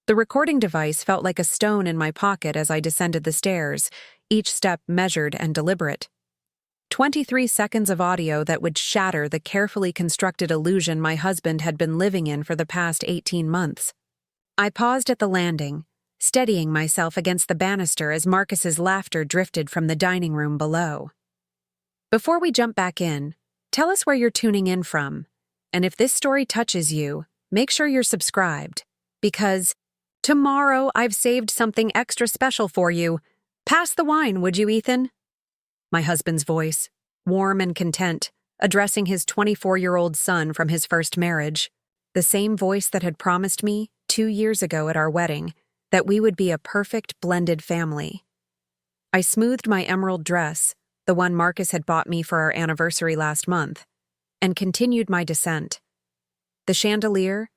The recording device felt like a stone in my pocket as I descended the stairs, each step measured and deliberate. 23 seconds of audio that would shatter the carefully constructed illusion my husband had been living in for the past 18 months. I paused at the landing, steadying myself against the banister as Marcus's laughter drifted from the dining room below. Before we jump back in, tell us where you're tuning in from, and if this story touches you, make sure you're subscribed, because tomorrow I've saved something extra special for you. Pass the wine, would you, Ethan? My husband's voice, warm and content, addressing his 24-year-old son from his first marriage, the same voice that had promised me 2 years ago at our wedding that we would be a perfect blended family. I smoothed my emerald dress, the one Marcus had bought me for our anniversary last month, and continued my descent. The chandelier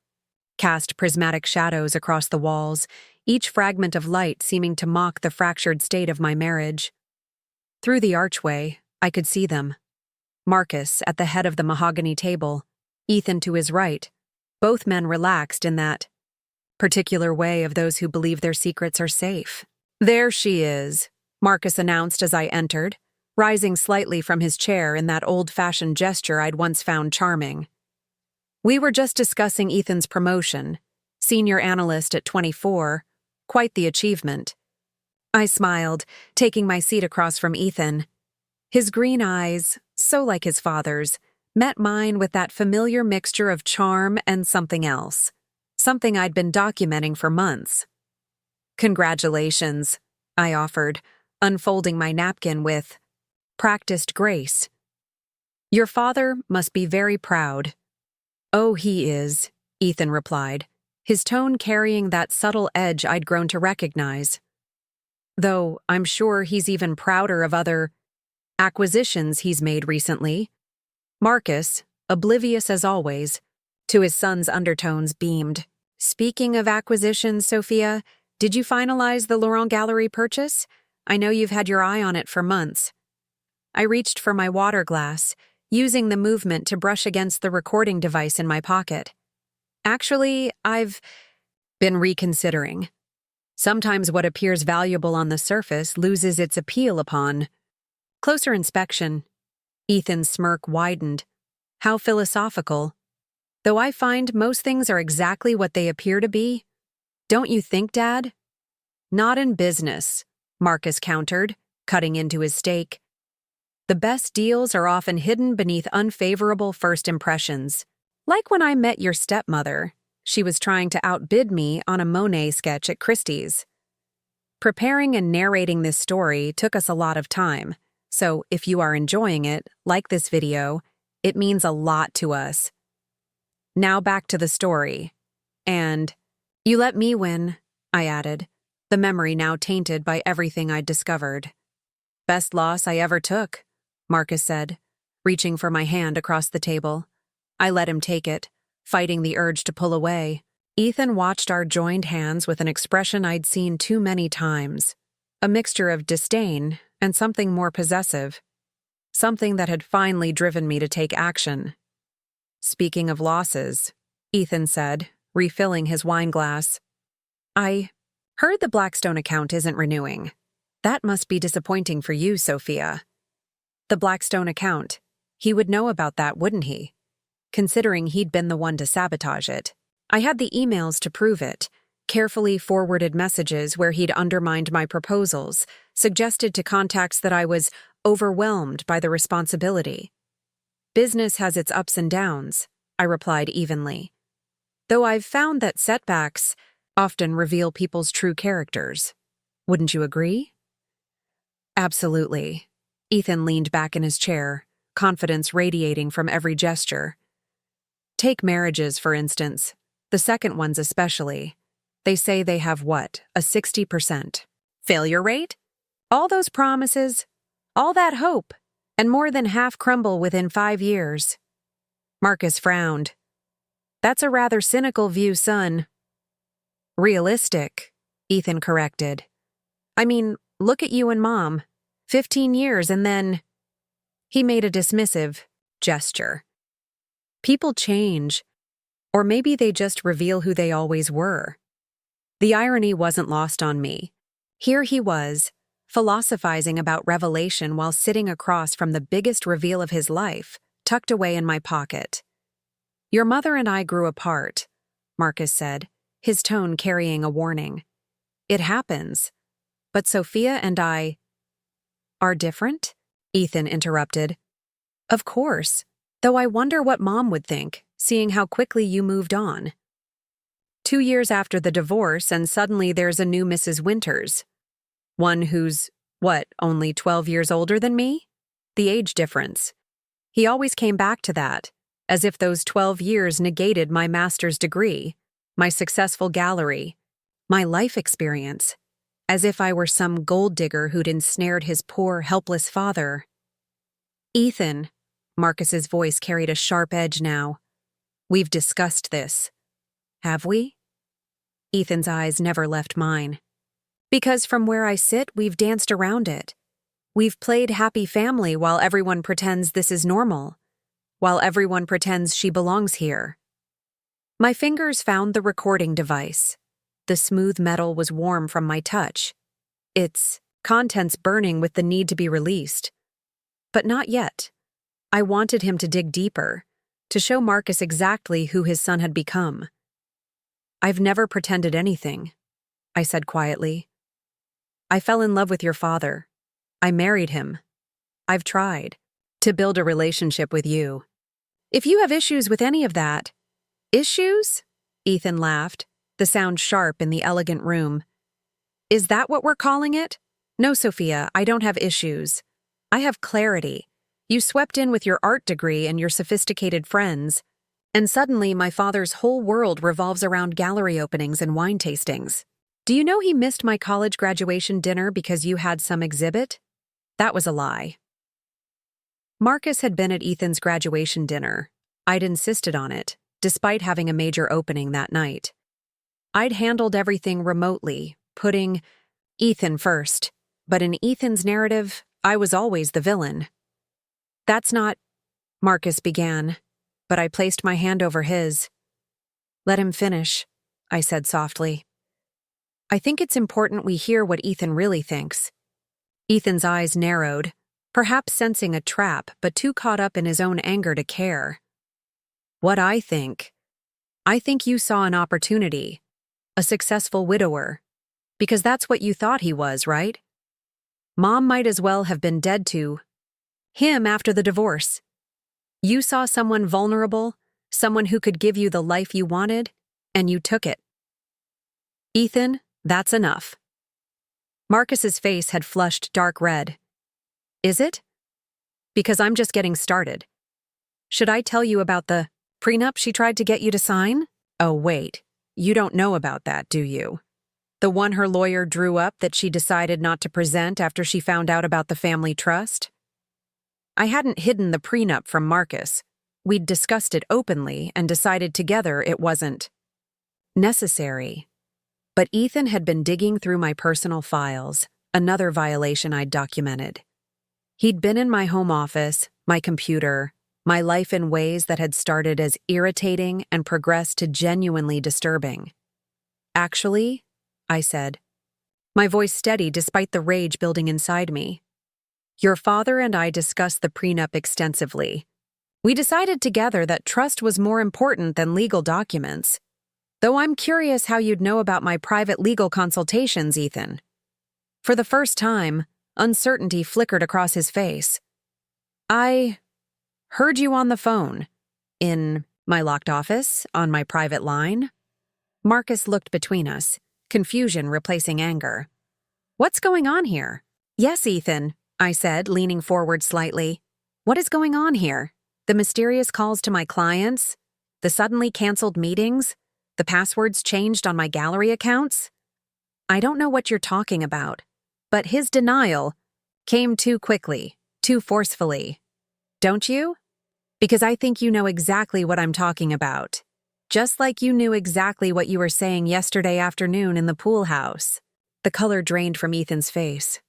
cast prismatic shadows across the walls, each fragment of light seeming to mock the fractured state of my marriage. Through the archway, I could see them. Marcus at the head of the mahogany table, Ethan to his right, both men relaxed in that particular way of those who believe their secrets are safe. "There she is," Marcus announced as I entered, rising slightly from his chair in that old-fashioned gesture I'd once found charming. "We were just discussing Ethan's promotion, senior analyst at 24, quite the achievement." I smiled, taking my seat across from Ethan. His green eyes, so like his father's, met mine with that familiar mixture of charm and something else, something I'd been documenting for months. "Congratulations," I offered, unfolding my napkin with practiced grace. "Your father must be very proud." "Oh, he is," Ethan replied, his tone carrying that subtle edge I'd grown to recognize. "Though I'm sure he's even prouder of other acquisitions he's made recently." Marcus, oblivious as always, to his son's undertones, beamed. "Speaking of acquisitions, Sophia, did you finalize the Laurent Gallery purchase? I know you've had your eye on it for months." I reached for my water glass, using the movement to brush against the recording device in my pocket. "Actually, I've been reconsidering. Sometimes what appears valuable on the surface loses its appeal upon closer inspection." Ethan's smirk widened. "How philosophical. Though I find most things are exactly what they appear to be. Don't you think, Dad?" "Not in business," Marcus countered, cutting into his steak. "The best deals are often hidden beneath unfavorable first impressions. Like when I met your stepmother. She was trying to outbid me on a Monet sketch at Christie's." Preparing and narrating this story took us a lot of time, so if you are enjoying it, like this video, it means a lot to us. Now back to the story. "And you let me win," I added, the memory now tainted by everything I'd discovered. "Best loss I ever took," Marcus said, reaching for my hand across the table. I let him take it, fighting the urge to pull away. Ethan watched our joined hands with an expression I'd seen too many times, a mixture of disdain and something more possessive, something that had finally driven me to take action. "Speaking of losses," Ethan said, refilling his wine glass, "I heard the Blackstone account isn't renewing. That must be disappointing for you, Sophia." The Blackstone account. He would know about that, wouldn't he? Considering he'd been the one to sabotage it. I had the emails to prove it, carefully forwarded messages where he'd undermined my proposals, suggested to contacts that I was overwhelmed by the responsibility. "Business has its ups and downs," I replied evenly. "Though I've found that setbacks often reveal people's true characters. Wouldn't you agree?" "Absolutely." Ethan leaned back in his chair, confidence radiating from every gesture. "Take marriages, for instance. The second ones especially. They say they have what, a 60% failure rate? All those promises, all that hope, and more than half crumble within 5 years." Marcus frowned. "That's a rather cynical view, son." "Realistic," Ethan corrected. "I mean, look at you and Mom. 15 years and then—" He made a dismissive gesture. "People change, or maybe they just reveal who they always were." The irony wasn't lost on me. Here he was, philosophizing about revelation while sitting across from the biggest reveal of his life, tucked away in my pocket. "Your mother and I grew apart," Marcus said, his tone carrying a warning. "It happens. But Sophia and I—" "Are different?" Ethan interrupted. "Of course, though I wonder what Mom would think, seeing how quickly you moved on. 2 years after the divorce, and suddenly there's a new Mrs. Winters. One who's, only 12 years older than me? The age difference." He always came back to that, as if those 12 years negated my master's degree, my successful gallery, my life experience, as if I were some gold digger who'd ensnared his poor, helpless father. "Ethan," Marcus's voice carried a sharp edge now, "we've discussed this. Have we?" Ethan's eyes never left mine. "Because from where I sit, we've danced around it. We've played happy family while everyone pretends this is normal, while everyone pretends she belongs here." My fingers found the recording device. The smooth metal was warm from my touch, its contents burning with the need to be released. But not yet. I wanted him to dig deeper, to show Marcus exactly who his son had become. "I've never pretended anything," I said quietly. "I fell in love with your father. I married him. I've tried to build a relationship with you. If you have issues with any of that—" "Issues?" Ethan laughed, the sound sharp in the elegant room. "Is that what we're calling it? No, Sophia, I don't have issues. I have clarity. You swept in with your art degree and your sophisticated friends, and suddenly my father's whole world revolves around gallery openings and wine tastings. Do you know he missed my college graduation dinner because you had some exhibit? That was a lie." Marcus had been at Ethan's graduation dinner. I'd insisted on it, despite having a major opening that night. I'd handled everything remotely, putting Ethan first, but in Ethan's narrative, I was always the villain. "That's not—" Marcus began, but I placed my hand over his. "Let him finish," I said softly. "I think it's important we hear what Ethan really thinks." Ethan's eyes narrowed, perhaps sensing a trap, but too caught up in his own anger to care. "What I think you saw an opportunity, a successful widower, because that's what you thought he was, right? Mom might as well have been dead to him after the divorce. You saw someone vulnerable, someone who could give you the life you wanted, and you took it. Ethan, that's enough." Marcus's face had flushed dark red. "Is it? Because I'm just getting started. Should I tell you about the prenup she tried to get you to sign? Oh, wait, you don't know about that, do you? The one her lawyer drew up that she decided not to present after she found out about the family trust? I hadn't hidden the prenup from Marcus. We'd discussed it openly and decided together it wasn't necessary. But Ethan had been digging through my personal files, another violation I'd documented. He'd been in my home office, my computer, my life in ways that had started as irritating and progressed to genuinely disturbing. "Actually," I said, my voice steady despite the rage building inside me, "your father and I discussed the prenup extensively. We decided together that trust was more important than legal documents. Though I'm curious how you'd know about my private legal consultations, Ethan." For the first time, uncertainty flickered across his face. "I heard you on the phone. In my locked office, on my private line?" Marcus looked between us, confusion replacing anger. "What's going on here?" "Yes, Ethan," I said, leaning forward slightly. "What is going on here? The mysterious calls to my clients? The suddenly canceled meetings? The passwords changed on my gallery accounts?" "I don't know what you're talking about, but his denial came too quickly, too forcefully. Don't you? Because I think you know exactly what I'm talking about. Just like you knew exactly what you were saying yesterday afternoon in the pool house." The color drained from Ethan's face.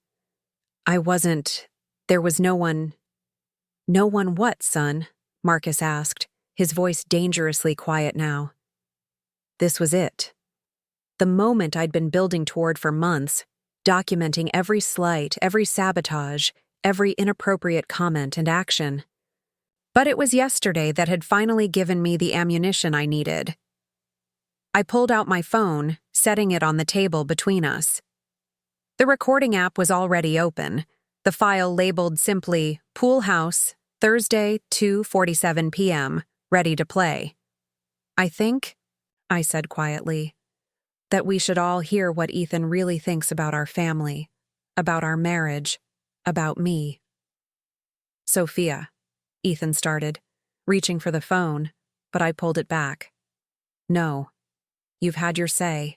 There was no one. "No one what, son?" Marcus asked, his voice dangerously quiet now. "This was it. the moment I'd been building toward for months, documenting every slight, every sabotage, every inappropriate comment and action. But it was yesterday that had finally given me the ammunition I needed. I pulled out my phone, setting it on the table between us. The recording app was already open, the file labeled simply Pool House, Thursday, 2:47 p.m., ready to play. "I think," I said quietly, "that we should all hear what Ethan really thinks about our family, about our marriage, about me." "Sophia," Ethan started, reaching for the phone, but I pulled it back. "No. You've had your say.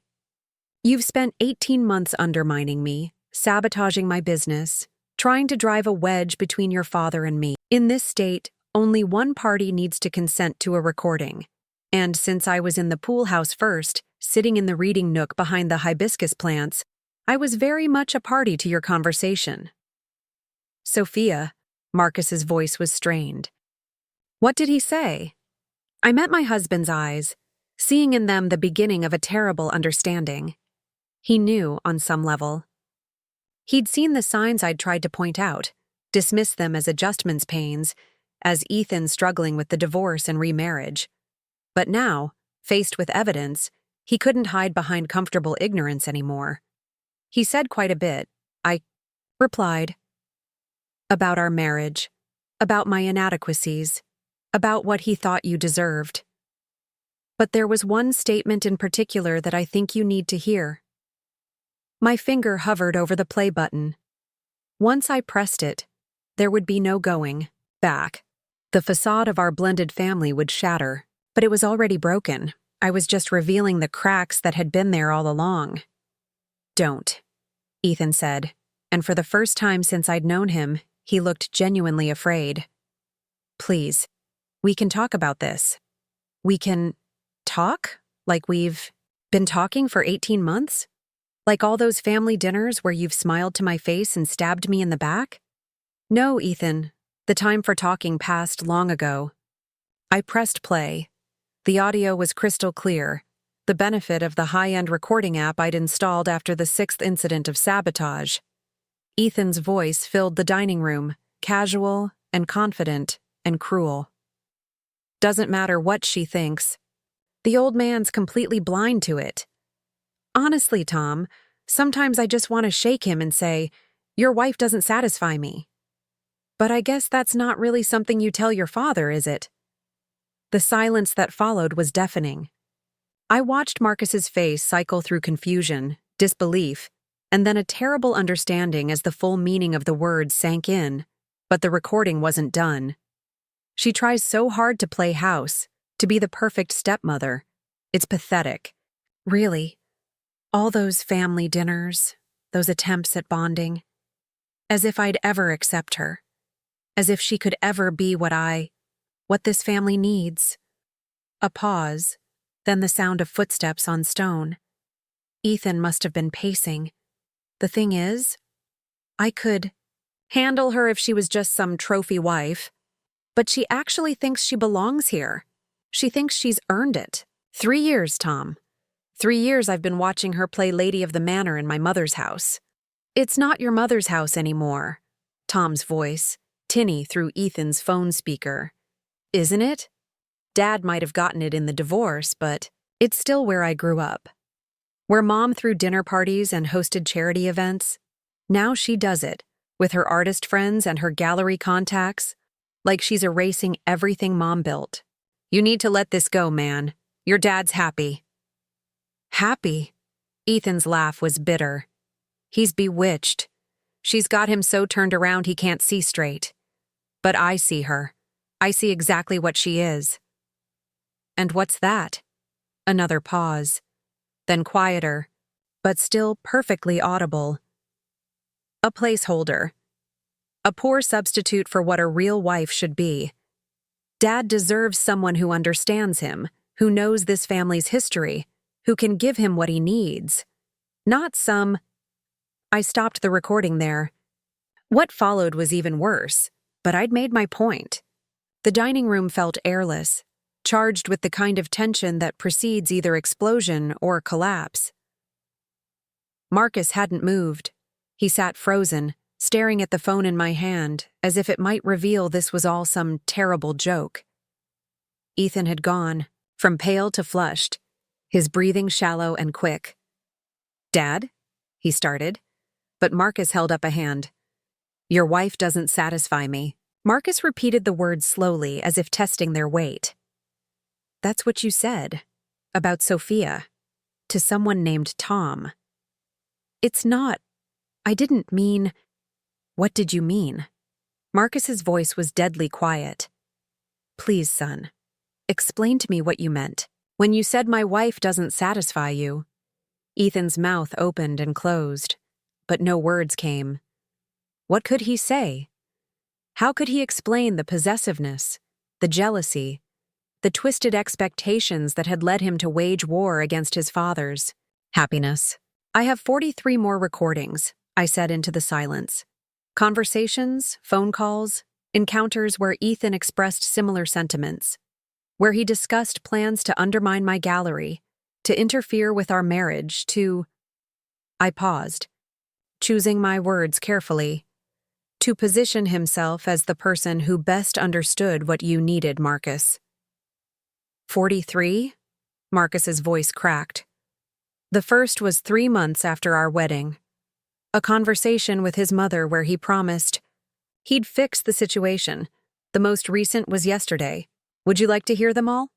You've spent 18 months undermining me, sabotaging my business, trying to drive a wedge between your father and me. In this state, only one party needs to consent to a recording. And since I was in the pool house first, sitting in the reading nook behind the hibiscus plants, I was very much a party to your conversation." "Sophia," Marcus's voice was strained. "What did he say?" I met my husband's eyes, seeing in them the beginning of a terrible understanding. He knew, on some level. He'd seen the signs I'd tried to point out, dismissed them as adjustments pains, as Ethan struggling with the divorce and remarriage. But now, faced with evidence, he couldn't hide behind comfortable ignorance anymore. He said quite a bit. I replied. About our marriage, about my inadequacies, about what he thought you deserved. But there was one statement in particular that I think you need to hear. My finger hovered over the play button. Once I pressed it, there would be no going back. The facade of our blended family would shatter, but it was already broken. I was just revealing the cracks that had been there all along. "Don't," Ethan said, and for the first time since I'd known him, he looked genuinely afraid. "Please, we can talk about this. We can talk like we've been talking for 18 months? Like all those family dinners where you've smiled to my face and stabbed me in the back?" "No, Ethan. The time for talking passed long ago." I pressed play. The audio was crystal clear, the benefit of the high-end recording app I'd installed after the 6th incident of sabotage. Ethan's voice filled the dining room, casual and confident and cruel. "Doesn't matter what she thinks. The old man's completely blind to it. Honestly, Tom, sometimes I just want to shake him and say, 'Your wife doesn't satisfy me.' But I guess that's not really something you tell your father, is it?" The silence that followed was deafening. I watched Marcus's face cycle through confusion, disbelief, and then a terrible understanding as the full meaning of the words sank in, but the recording wasn't done. She tries so hard to play house, to be the perfect stepmother. It's pathetic. Really. All those family dinners, those attempts at bonding. As if I'd ever accept her. As if she could ever be what this family needs. A pause, then the sound of footsteps on stone. Ethan must have been pacing. The thing is, I could handle her if she was just some trophy wife, but she actually thinks she belongs here. She thinks she's earned it. 3 years, Tom. 3 years I've been watching her play Lady of the Manor in my mother's house. "It's not your mother's house anymore," Tom's voice, tinny through Ethan's phone speaker. "Isn't it? Dad might have gotten it in the divorce, but it's still where I grew up. Where Mom threw dinner parties and hosted charity events. Now she does it, with her artist friends and her gallery contacts, like she's erasing everything Mom built. You need to let this go, man. Your dad's happy." "Happy?" Ethan's laugh was bitter. "He's bewitched. She's got him so turned around he can't see straight. But I see her. I see exactly what she is." "And what's that?" Another pause. Then quieter, but still perfectly audible. "A placeholder. A poor substitute for what a real wife should be. Dad deserves someone who understands him, who knows this family's history, who can give him what he needs. Not some—" I stopped the recording there. What followed was even worse, but I'd made my point. The dining room felt airless, charged with the kind of tension that precedes either explosion or collapse. Marcus hadn't moved. He sat frozen, staring at the phone in my hand, as if it might reveal this was all some terrible joke. Ethan had gone, from pale to flushed, his breathing shallow and quick. "Dad?" he started, but Marcus held up a hand. "Your wife doesn't satisfy me." Marcus repeated the words slowly, as if testing their weight. "That's what you said, about Sophia, to someone named Tom." "It's not. I didn't mean—" "What did you mean?" Marcus's voice was deadly quiet. "Please, son, explain to me what you meant. When you said my wife doesn't satisfy you." Ethan's mouth opened and closed, but no words came. What could he say? How could he explain the possessiveness, the jealousy, the twisted expectations that had led him to wage war against his father's happiness? "I have 43 more recordings," I said into the silence. Conversations, phone calls, encounters where Ethan expressed similar sentiments, where he discussed plans to undermine my gallery, to interfere with our marriage, to— I paused, choosing my words carefully. "To position himself as the person who best understood what you needed, Marcus." 43? Marcus's voice cracked. The first was 3 months after our wedding. A conversation with his mother where he promised he'd fix the situation. The most recent was yesterday. Would you like to hear them all?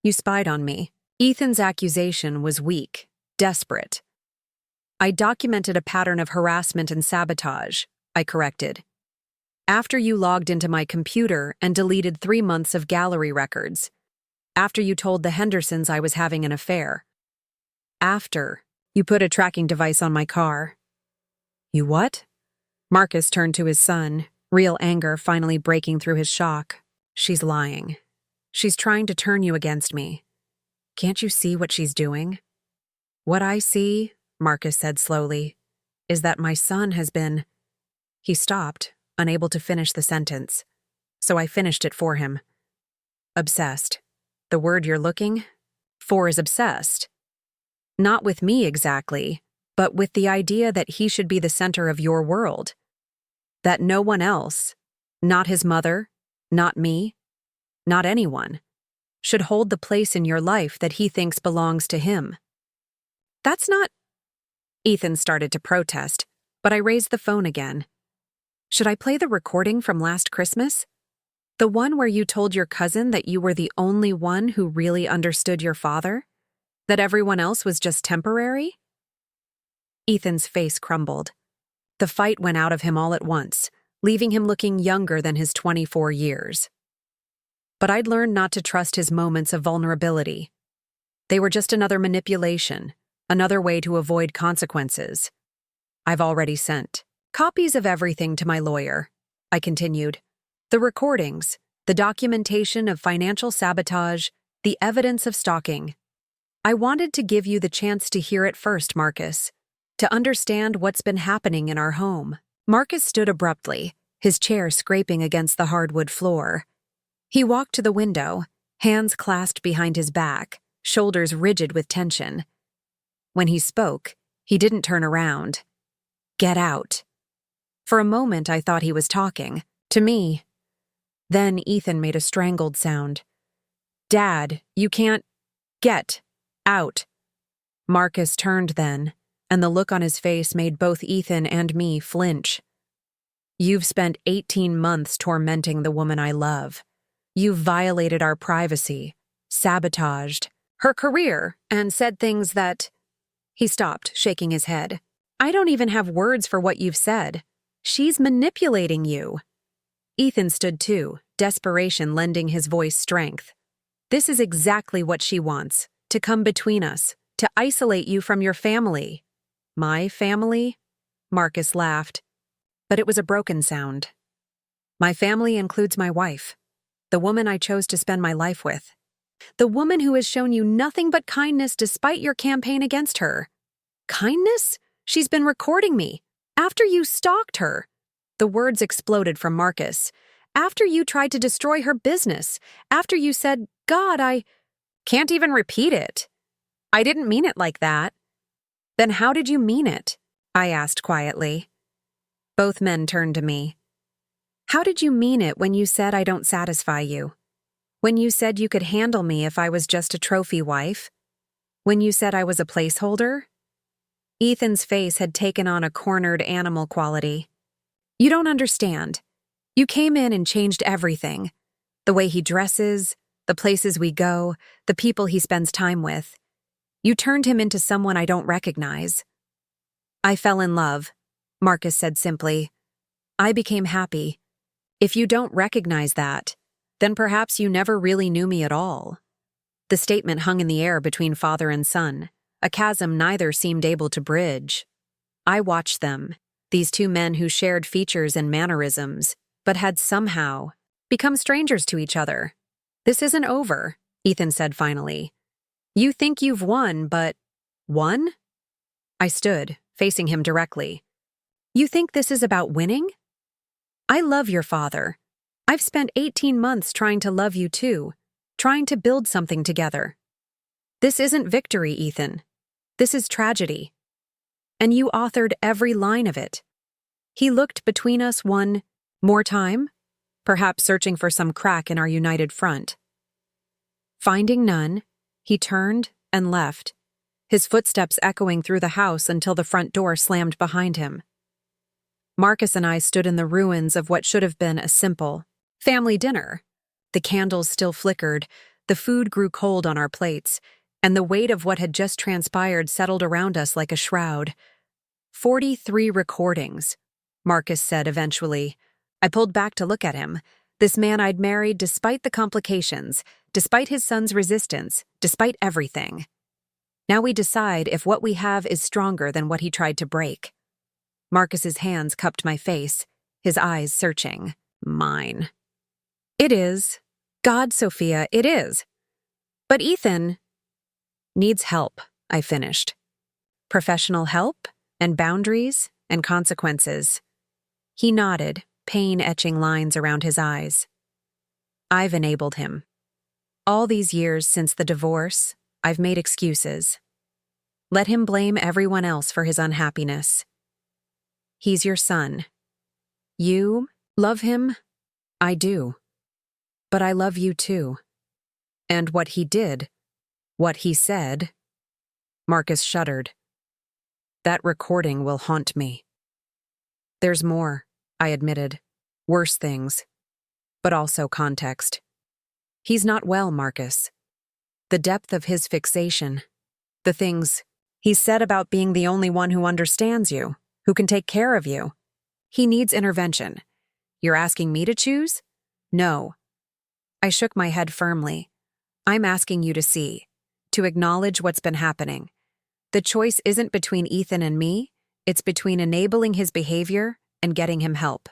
"You spied on me." Ethan's accusation was weak, desperate. "I documented a pattern of harassment and sabotage," I corrected. "After you logged into my computer and deleted 3 months of gallery records. After you told the Hendersons I was having an affair. After you put a tracking device on my car." "You what?" Marcus turned to his son, real anger finally breaking through his shock. "She's lying. She's trying to turn you against me. Can't you see what she's doing?" "What I see," Marcus said slowly, "is that my son has been—" He stopped, unable to finish the sentence, so I finished it for him. "Obsessed. The word you're looking for is obsessed. Not with me exactly, but with the idea that he should be the center of your world. That no one else, not his mother, not me, not anyone, should hold the place in your life that he thinks belongs to him." "That's not—" Ethan started to protest, but I raised the phone again. "Should I play the recording from last Christmas? The one where you told your cousin that you were the only one who really understood your father? That everyone else was just temporary?" Ethan's face crumbled. The fight went out of him all at once, leaving him looking younger than his 24 years. But I'd learned not to trust his moments of vulnerability. They were just another manipulation, another way to avoid consequences. "I've already sent copies of everything to my lawyer," I continued. "The recordings, the documentation of financial sabotage, the evidence of stalking. I wanted to give you the chance to hear it first, Marcus, to understand what's been happening in our home." Marcus stood abruptly, his chair scraping against the hardwood floor. He walked to the window, hands clasped behind his back, shoulders rigid with tension. When he spoke, he didn't turn around. "Get out." For a moment, I thought he was talking to me. Then Ethan made a strangled sound. "Dad, you can't— get out." Marcus turned then, and the look on his face made both Ethan and me flinch. "You've spent 18 months tormenting the woman I love. You've violated our privacy, sabotaged her career, and said things that—" He stopped, shaking his head. "I don't even have words for what you've said. She's manipulating you." Ethan stood too, desperation lending his voice strength. "This is exactly what she wants, to come between us, to isolate you from your family." "My family?" Marcus laughed, but it was a broken sound. "My family includes my wife, the woman I chose to spend my life with. The woman who has shown you nothing but kindness despite your campaign against her." "Kindness? She's been recording me. After you stalked her." The words exploded from Marcus. "After you tried to destroy her business. After you said, 'God, I can't even repeat it. I didn't mean it like that.'" Then how did you mean it? I asked quietly. Both men turned to me. How did you mean it when you said I don't satisfy you? When you said you could handle me if I was just a trophy wife? When you said I was a placeholder? Ethan's face had taken on a cornered animal quality. You don't understand. You came in and changed everything. The way he dresses, the places we go, the people he spends time with. You turned him into someone I don't recognize. I fell in love, Marcus said simply. I became happy. If you don't recognize that, then perhaps you never really knew me at all. The statement hung in the air between father and son, a chasm neither seemed able to bridge. I watched them, these two men who shared features and mannerisms, but had somehow become strangers to each other. This isn't over, Ethan said finally. You think you've won, but won? I stood, facing him directly. You think this is about winning? I love your father. I've spent 18 months trying to love you too, trying to build something together. This isn't victory, Ethan. This is tragedy. And you authored every line of it. He looked between us one more time, perhaps searching for some crack in our united front. Finding none, he turned and left, his footsteps echoing through the house until the front door slammed behind him. Marcus and I stood in the ruins of what should have been a simple family dinner. The candles still flickered, the food grew cold on our plates, and the weight of what had just transpired settled around us like a shroud. 43 recordings, Marcus said eventually. I pulled back to look at him, this man I'd married despite the complications, despite his son's resistance, despite everything. Now we decide if what we have is stronger than what he tried to break. Marcus's hands cupped my face, his eyes searching. Mine. It is. God, Sophia, it is. But Ethan needs help, I finished. Professional help, and boundaries, and consequences. He nodded, pain etching lines around his eyes. I've enabled him. All these years since the divorce, I've made excuses. Let him blame everyone else for his unhappiness. He's your son. You love him? I do. But I love you too. And what he did, what he said. Marcus shuddered. That recording will haunt me. There's more, I admitted. Worse things. But also context. He's not well, Marcus. The depth of his fixation. The things he said about being the only one who understands you, who can take care of you. He needs intervention. You're asking me to choose? No. I shook my head firmly. I'm asking you to see, to acknowledge what's been happening. The choice isn't between Ethan and me, it's between enabling his behavior and getting him help.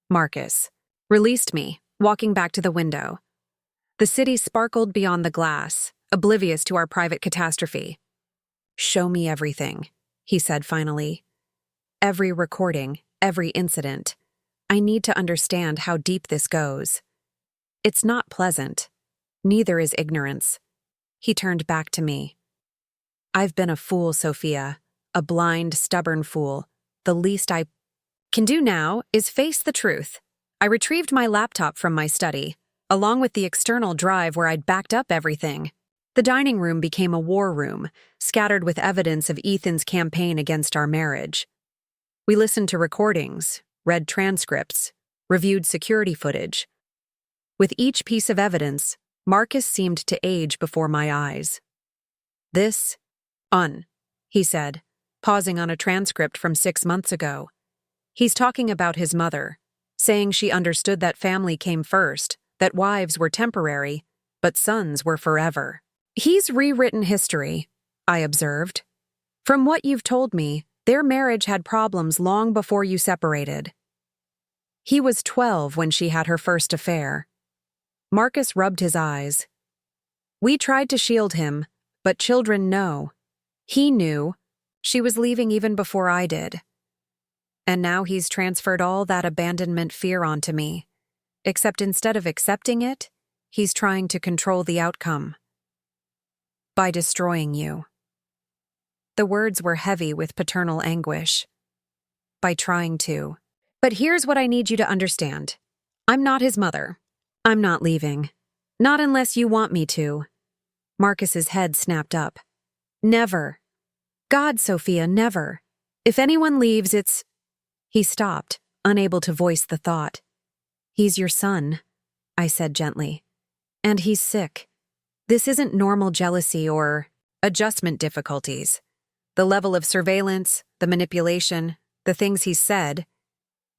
Marcus released me, walking back to the window. The city sparkled beyond the glass, oblivious to our private catastrophe. Show me everything, he said finally. Every recording, every incident. I need to understand how deep this goes. It's not pleasant. Neither is ignorance. He turned back to me. I've been a fool, Sophia. A blind, stubborn fool. The least I can do now is face the truth. I retrieved my laptop from my study, along with the external drive where I'd backed up everything. The dining room became a war room, scattered with evidence of Ethan's campaign against our marriage. We listened to recordings, read transcripts, reviewed security footage. With each piece of evidence, Marcus seemed to age before my eyes. This, he said, pausing on a transcript from 6 months ago. He's talking about his mother, saying she understood that family came first, that wives were temporary, but sons were forever. He's rewritten history, I observed. From what you've told me, their marriage had problems long before you separated. He was 12 when she had her first affair. Marcus rubbed his eyes. We tried to shield him, but children know. He knew. She was leaving even before I did. And now he's transferred all that abandonment fear onto me. Except instead of accepting it, he's trying to control the outcome. By destroying you. The words were heavy with paternal anguish. By trying to. But here's what I need you to understand. I'm not his mother. I'm not leaving. Not unless you want me to. Marcus's head snapped up. Never. God, Sophia, never. If anyone leaves, it's... He stopped, unable to voice the thought. He's your son, I said gently. And he's sick. This isn't normal jealousy or adjustment difficulties. The level of surveillance, the manipulation, the things he's said,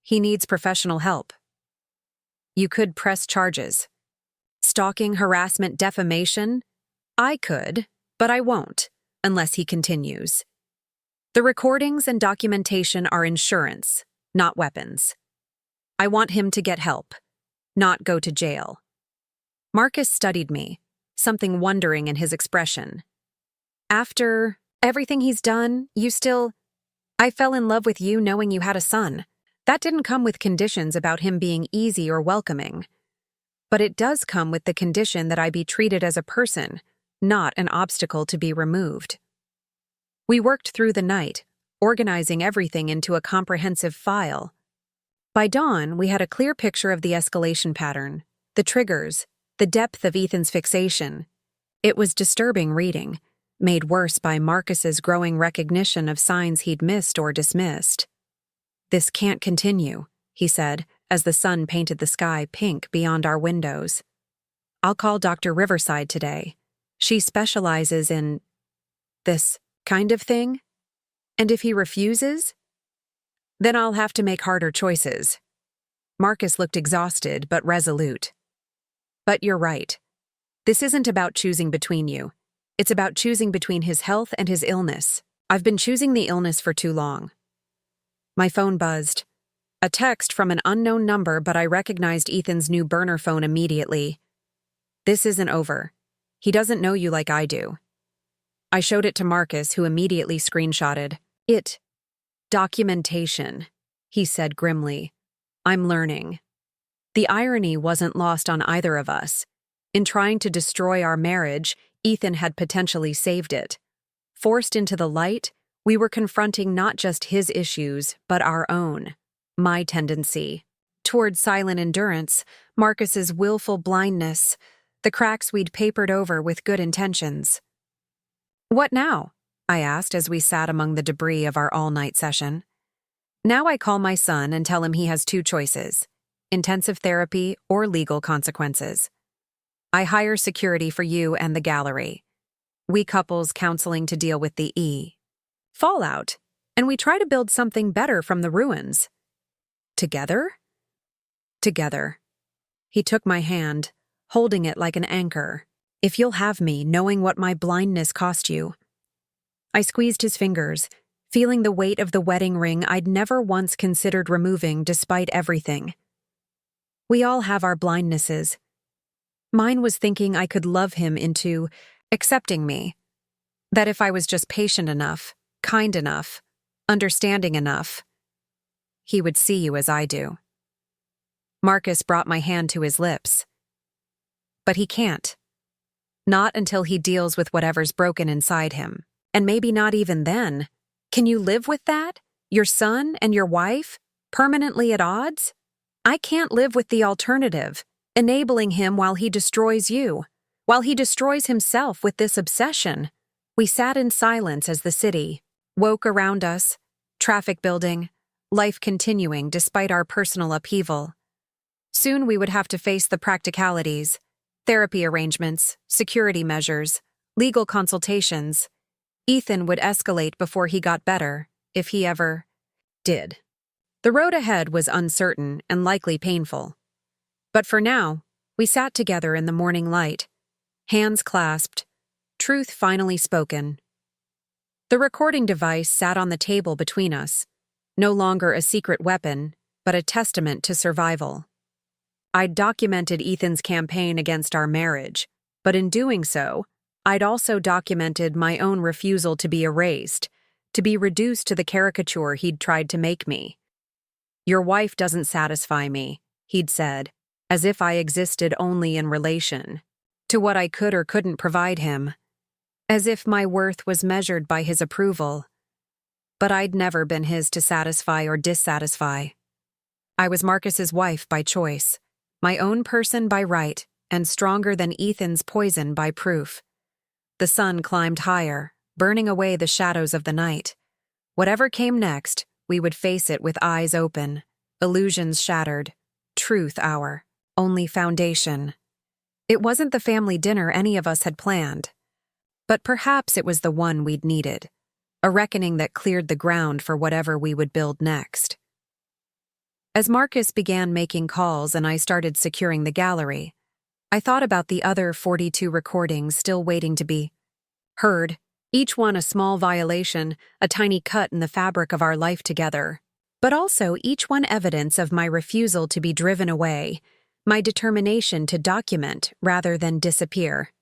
he needs professional help. You could press charges. Stalking, harassment, defamation? I could, but I won't, unless he continues. The recordings and documentation are insurance, not weapons. I want him to get help, not go to jail. Marcus studied me, something wondering in his expression. After everything he's done, I fell in love with you knowing you had a son. That didn't come with conditions about him being easy or welcoming. But it does come with the condition that I be treated as a person, not an obstacle to be removed. We worked through the night, organizing everything into a comprehensive file. By dawn, we had a clear picture of the escalation pattern, the triggers, the depth of Ethan's fixation. It was disturbing reading, made worse by Marcus's growing recognition of signs he'd missed or dismissed. This can't continue, he said, as the sun painted the sky pink beyond our windows. I'll call Dr. Riverside today. She specializes in this kind of thing. And if he refuses, then I'll have to make harder choices. Marcus looked exhausted but resolute. But you're right. This isn't about choosing between you. It's about choosing between his health and his illness. I've been choosing the illness for too long. My phone buzzed. A text from an unknown number, but I recognized Ethan's new burner phone immediately. This isn't over. He doesn't know you like I do. I showed it to Marcus, who immediately screenshotted it. Documentation, he said grimly. I'm learning. The irony wasn't lost on either of us. In trying to destroy our marriage, Ethan had potentially saved it. Forced into the light, we were confronting not just his issues, but our own. My tendency toward silent endurance, Marcus's willful blindness, the cracks we'd papered over with good intentions. What now? I asked as we sat among the debris of our all-night session. Now I call my son and tell him he has two choices: intensive therapy or legal consequences. I hire security for you and the gallery. We couples counseling to deal with the fallout, and we try to build something better from the ruins. Together? Together. He took my hand, holding it like an anchor. If you'll have me, knowing what my blindness cost you. I squeezed his fingers, feeling the weight of the wedding ring I'd never once considered removing despite everything. We all have our blindnesses. Mine was thinking I could love him into accepting me. That if I was just patient enough, kind enough, understanding enough, he would see you as I do. Marcus brought my hand to his lips. But he can't. Not until he deals with whatever's broken inside him. And maybe not even then. Can you live with that? Your son and your wife? Permanently at odds? I can't live with the alternative, enabling him while he destroys you, while he destroys himself with this obsession. We sat in silence as the city woke around us, traffic building, life continuing despite our personal upheaval. Soon we would have to face the practicalities, therapy arrangements, security measures, legal consultations. Ethan would escalate before he got better, if he ever did. The road ahead was uncertain and likely painful. But for now, we sat together in the morning light, hands clasped, truth finally spoken. The recording device sat on the table between us, no longer a secret weapon, but a testament to survival. I'd documented Ethan's campaign against our marriage, but in doing so, I'd also documented my own refusal to be erased, to be reduced to the caricature he'd tried to make me. Your wife doesn't satisfy me, he'd said, as if I existed only in relation to what I could or couldn't provide him. as if my worth was measured by his approval. But I'd never been his to satisfy or dissatisfy. I was Marcus's wife by choice, my own person by right, and stronger than Ethan's poison by proof. The sun climbed higher, burning away the shadows of the night. Whatever came next, we would face it with eyes open, illusions shattered, truth our only foundation. It wasn't the family dinner any of us had planned, but perhaps it was the one we'd needed, a reckoning that cleared the ground for whatever we would build next. As Marcus began making calls and I started securing the gallery, I thought about the other 42 recordings still waiting to be heard, each one a small violation, a tiny cut in the fabric of our life together, but also each one evidence of my refusal to be driven away, my determination to document rather than disappear.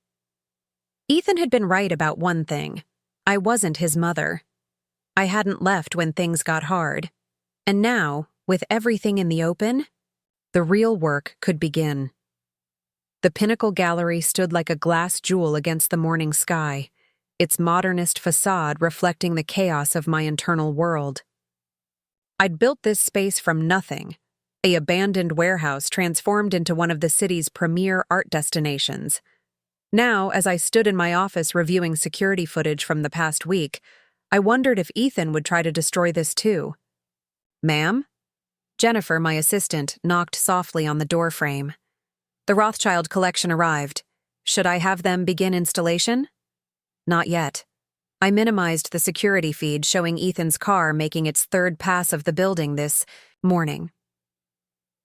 Ethan had been right about one thing. I wasn't his mother. I hadn't left when things got hard. And now, with everything in the open, the real work could begin. The Pinnacle Gallery stood like a glass jewel against the morning sky, its modernist facade reflecting the chaos of my internal world. I'd built this space from nothing, an abandoned warehouse transformed into one of the city's premier art destinations. Now, as I stood in my office reviewing security footage from the past week, I wondered if Ethan would try to destroy this too. "Ma'am?" Jennifer, my assistant, knocked softly on the doorframe. "The Rothschild collection arrived. Should I have them begin installation?" "Not yet." I minimized the security feed showing Ethan's car making its third pass of the building this morning.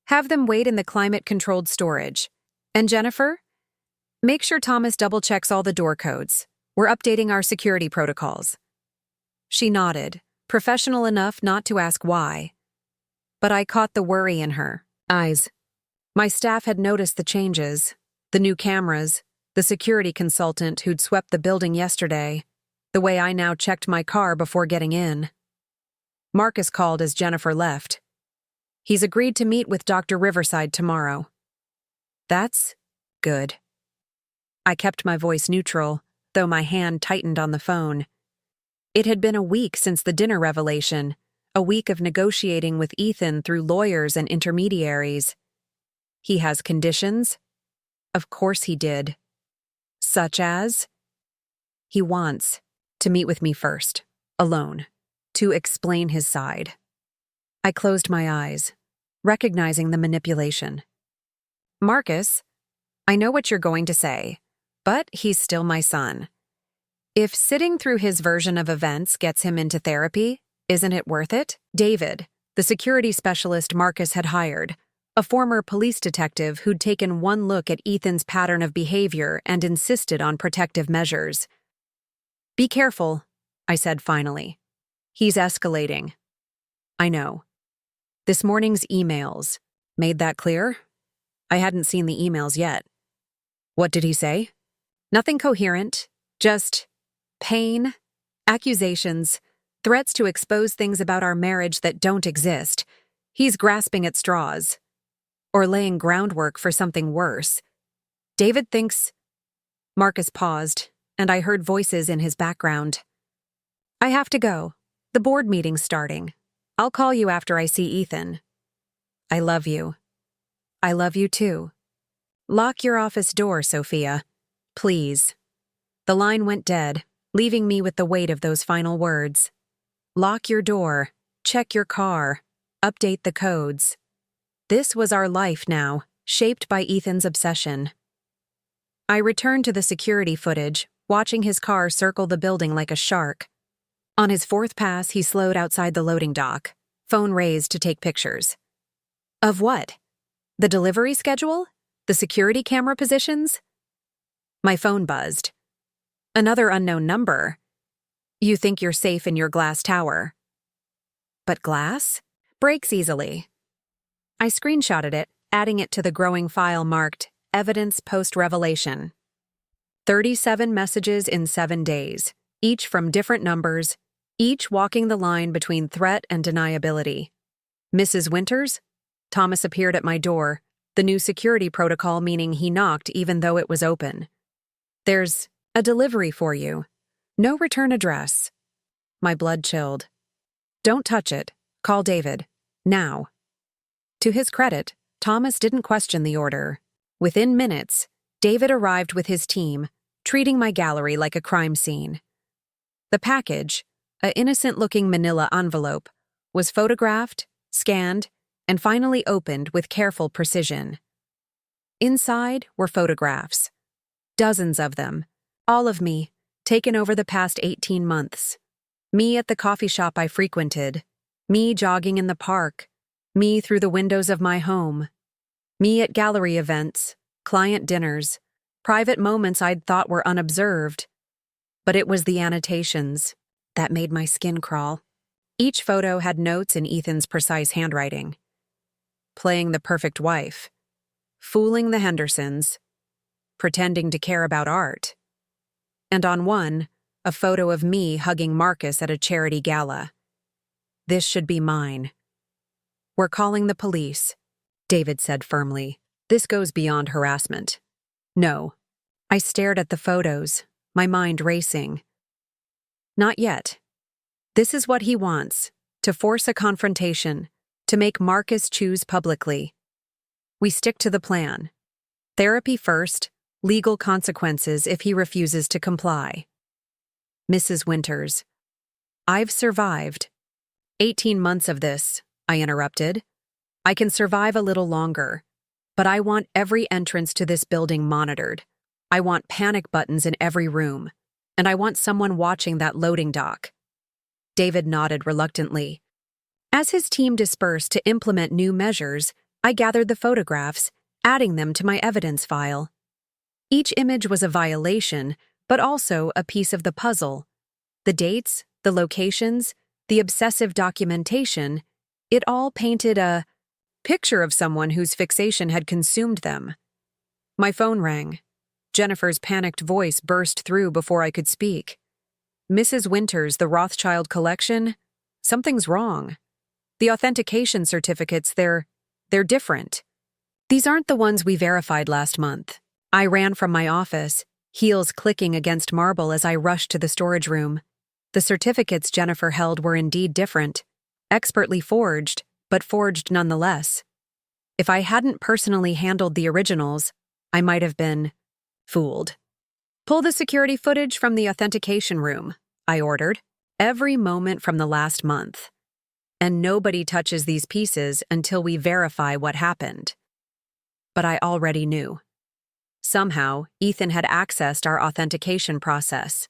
"Have them wait in the climate-controlled storage. And Jennifer? Make sure Thomas double-checks all the door codes. We're updating our security protocols." She nodded, professional enough not to ask why. But I caught the worry in her eyes. My staff had noticed the changes, the new cameras, the security consultant who'd swept the building yesterday, the way I now checked my car before getting in. Marcus called as Jennifer left. He's agreed to meet with Dr. Riverside tomorrow. That's good. I kept my voice neutral, though my hand tightened on the phone. It had been a week since the dinner revelation, a week of negotiating with Ethan through lawyers and intermediaries. He has conditions? Of course he did. Such as? He wants to meet with me first, alone, to explain his side. I closed my eyes, recognizing the manipulation. "Marcus, I know what you're going to say, but he's still my son. If sitting through his version of events gets him into therapy, isn't it worth it?" David, the security specialist Marcus had hired, a former police detective who'd taken one look at Ethan's pattern of behavior and insisted on protective measures. "Be careful," I said finally. "He's escalating." "I know. This morning's emails made that clear?" I hadn't seen the emails yet. "What did he say?" "Nothing coherent, just pain, accusations, threats to expose things about our marriage that don't exist. He's grasping at straws. Or laying groundwork for something worse. David thinks—" Marcus paused, and I heard voices in his background. "I have to go. The board meeting's starting. I'll call you after I see Ethan." "I love you." "I love you too. Lock your office door, Sophia. Please." The line went dead, leaving me with the weight of those final words. Lock your door, check your car, update the codes. This was our life now, shaped by Ethan's obsession. I returned to the security footage, watching his car circle the building like a shark. On his fourth pass, he slowed outside the loading dock, phone raised to take pictures. Of what? The delivery schedule? The security camera positions? My phone buzzed. Another unknown number. "You think you're safe in your glass tower." But glass? Breaks easily. I screenshotted it, adding it to the growing file marked Evidence Post-Revelation. 37 messages in 7 days, each from different numbers, each walking the line between threat and deniability. "Mrs. Winters?" Thomas appeared at my door, the new security protocol meaning he knocked even though it was open. "There's A delivery for you. No return address. My blood chilled. Don't touch it. Call David. Now. To his credit, Thomas didn't question the order. Within minutes, David arrived with his team, treating my gallery like a crime scene. The package, an innocent-looking manila envelope, was photographed, scanned, and finally opened with careful precision. Inside were photographs. Dozens of them. All of me, taken over the past 18 months. Me at the coffee shop I frequented. Me jogging in the park. Me through the windows of my home. Me at gallery events, client dinners, private moments I'd thought were unobserved. But it was the annotations that made my skin crawl. Each photo had notes in Ethan's precise handwriting. Playing the perfect wife. Fooling the Hendersons. Pretending to care about art. And on one, a photo of me hugging Marcus at a charity gala. This should be mine. We're calling the police, David said firmly. This goes beyond harassment. No. I stared at the photos, my mind racing. Not yet. This is what he wants, to force a confrontation, to make Marcus choose publicly. We stick to the plan. Therapy first, legal consequences if he refuses to comply. Mrs. Winters. I've survived. 18 months of this, I interrupted. I can survive a little longer, but I want every entrance to this building monitored. I want panic buttons in every room, and I want someone watching that loading dock. David nodded reluctantly. As his team dispersed to implement new measures, I gathered the photographs, adding them to my evidence file. Each image was a violation, but also a piece of the puzzle. The dates, the locations, the obsessive documentation, it all painted a picture of someone whose fixation had consumed them. My phone rang. Jennifer's panicked voice burst through before I could speak. Mrs. Winters, the Rothschild collection? Something's wrong. The authentication certificates, they're different. These aren't the ones we verified last month. I ran from my office, heels clicking against marble as I rushed to the storage room. The certificates Jennifer held were indeed different. Expertly forged, but forged nonetheless. If I hadn't personally handled the originals, I might have been fooled. Pull the security footage from the authentication room, I ordered, every moment from the last month. And nobody touches these pieces until we verify what happened. But I already knew. Somehow, Ethan had accessed our authentication process.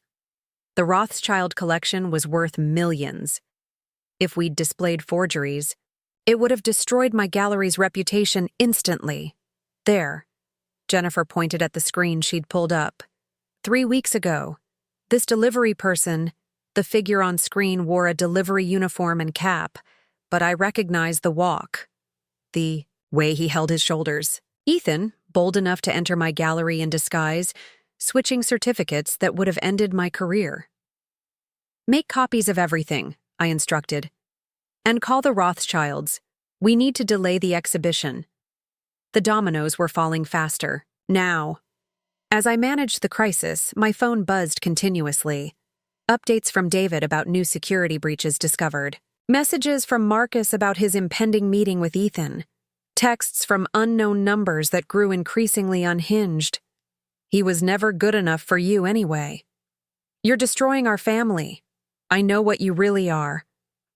The Rothschild collection was worth millions. If we'd displayed forgeries, it would have destroyed my gallery's reputation instantly. There. Jennifer pointed at the screen she'd pulled up. 3 weeks ago, this delivery person, the figure on screen wore a delivery uniform and cap, but I recognized the walk, the way he held his shoulders. Ethan, bold enough to enter my gallery in disguise, switching certificates that would have ended my career. Make copies of everything, I instructed. And call the Rothschilds. We need to delay the exhibition. The dominoes were falling faster. Now. As I managed the crisis, my phone buzzed continuously. Updates from David about new security breaches discovered. Messages from Marcus about his impending meeting with Ethan. Texts from unknown numbers that grew increasingly unhinged. He was never good enough for you anyway. You're destroying our family. I know what you really are.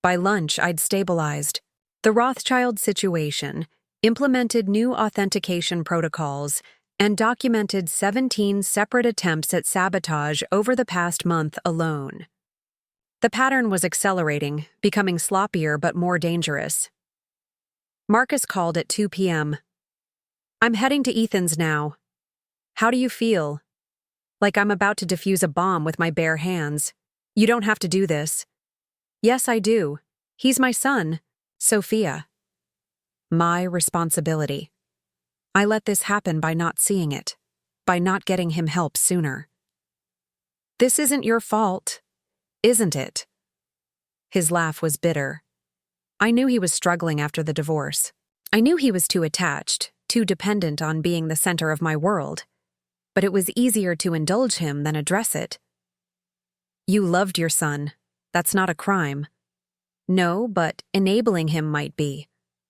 By lunch, I'd stabilized. The Rothschild situation, implemented new authentication protocols, and documented 17 separate attempts at sabotage over the past month alone. The pattern was accelerating, becoming sloppier but more dangerous. Marcus called at 2 p.m. I'm heading to Ethan's now. How do you feel? Like I'm about to defuse a bomb with my bare hands. You don't have to do this. Yes, I do. He's my son, Sophia. My responsibility. I let this happen by not seeing it, by not getting him help sooner. This isn't your fault, isn't it? His laugh was bitter. I knew he was struggling after the divorce. I knew he was too attached, too dependent on being the center of my world. but it was easier to indulge him than address it. You loved your son. That's not a crime. No, but enabling him might be.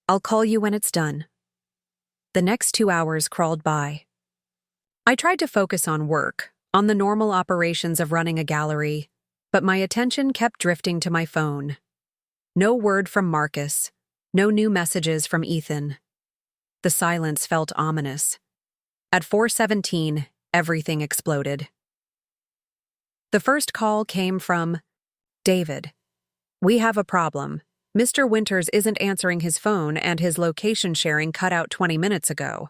I'll call you when it's done. The next 2 hours crawled by. I tried to focus on work, on the normal operations of running a gallery, but my attention kept drifting to my phone. No word from Marcus, no new messages from Ethan. The silence felt ominous. At 4:17, everything exploded. The first call came from David. We have a problem. Mr. Winters isn't answering his phone and his location sharing cut out 20 minutes ago.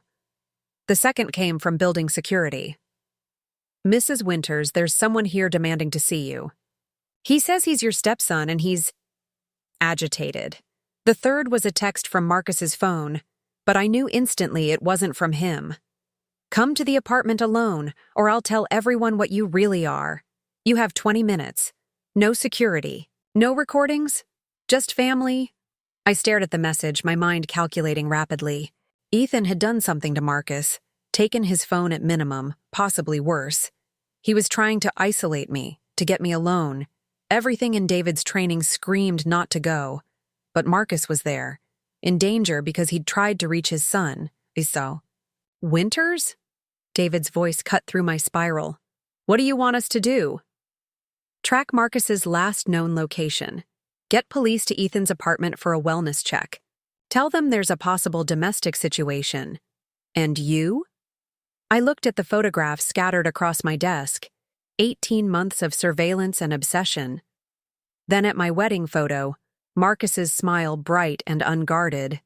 The second came from building security. Mrs. Winters, there's someone here demanding to see you. He says he's your stepson and he's agitated. The third was a text from Marcus's phone, but I knew instantly it wasn't from him. Come to the apartment alone, or I'll tell everyone what you really are. You have 20 minutes. No security. No recordings. Just family. I stared at the message, my mind calculating rapidly. Ethan had done something to Marcus, taken his phone at minimum, possibly worse. He was trying to isolate me, to get me alone. Everything in David's training screamed not to go. But Marcus was there, in danger because he'd tried to reach his son, Esau. Winters? David's voice cut through my spiral. What do you want us to do? Track Marcus's last known location. Get police to Ethan's apartment for a wellness check. Tell them there's a possible domestic situation. And you? I looked at the photographs scattered across my desk. 18 months of surveillance and obsession. Then at my wedding photo, Marcus's smile bright and unguarded.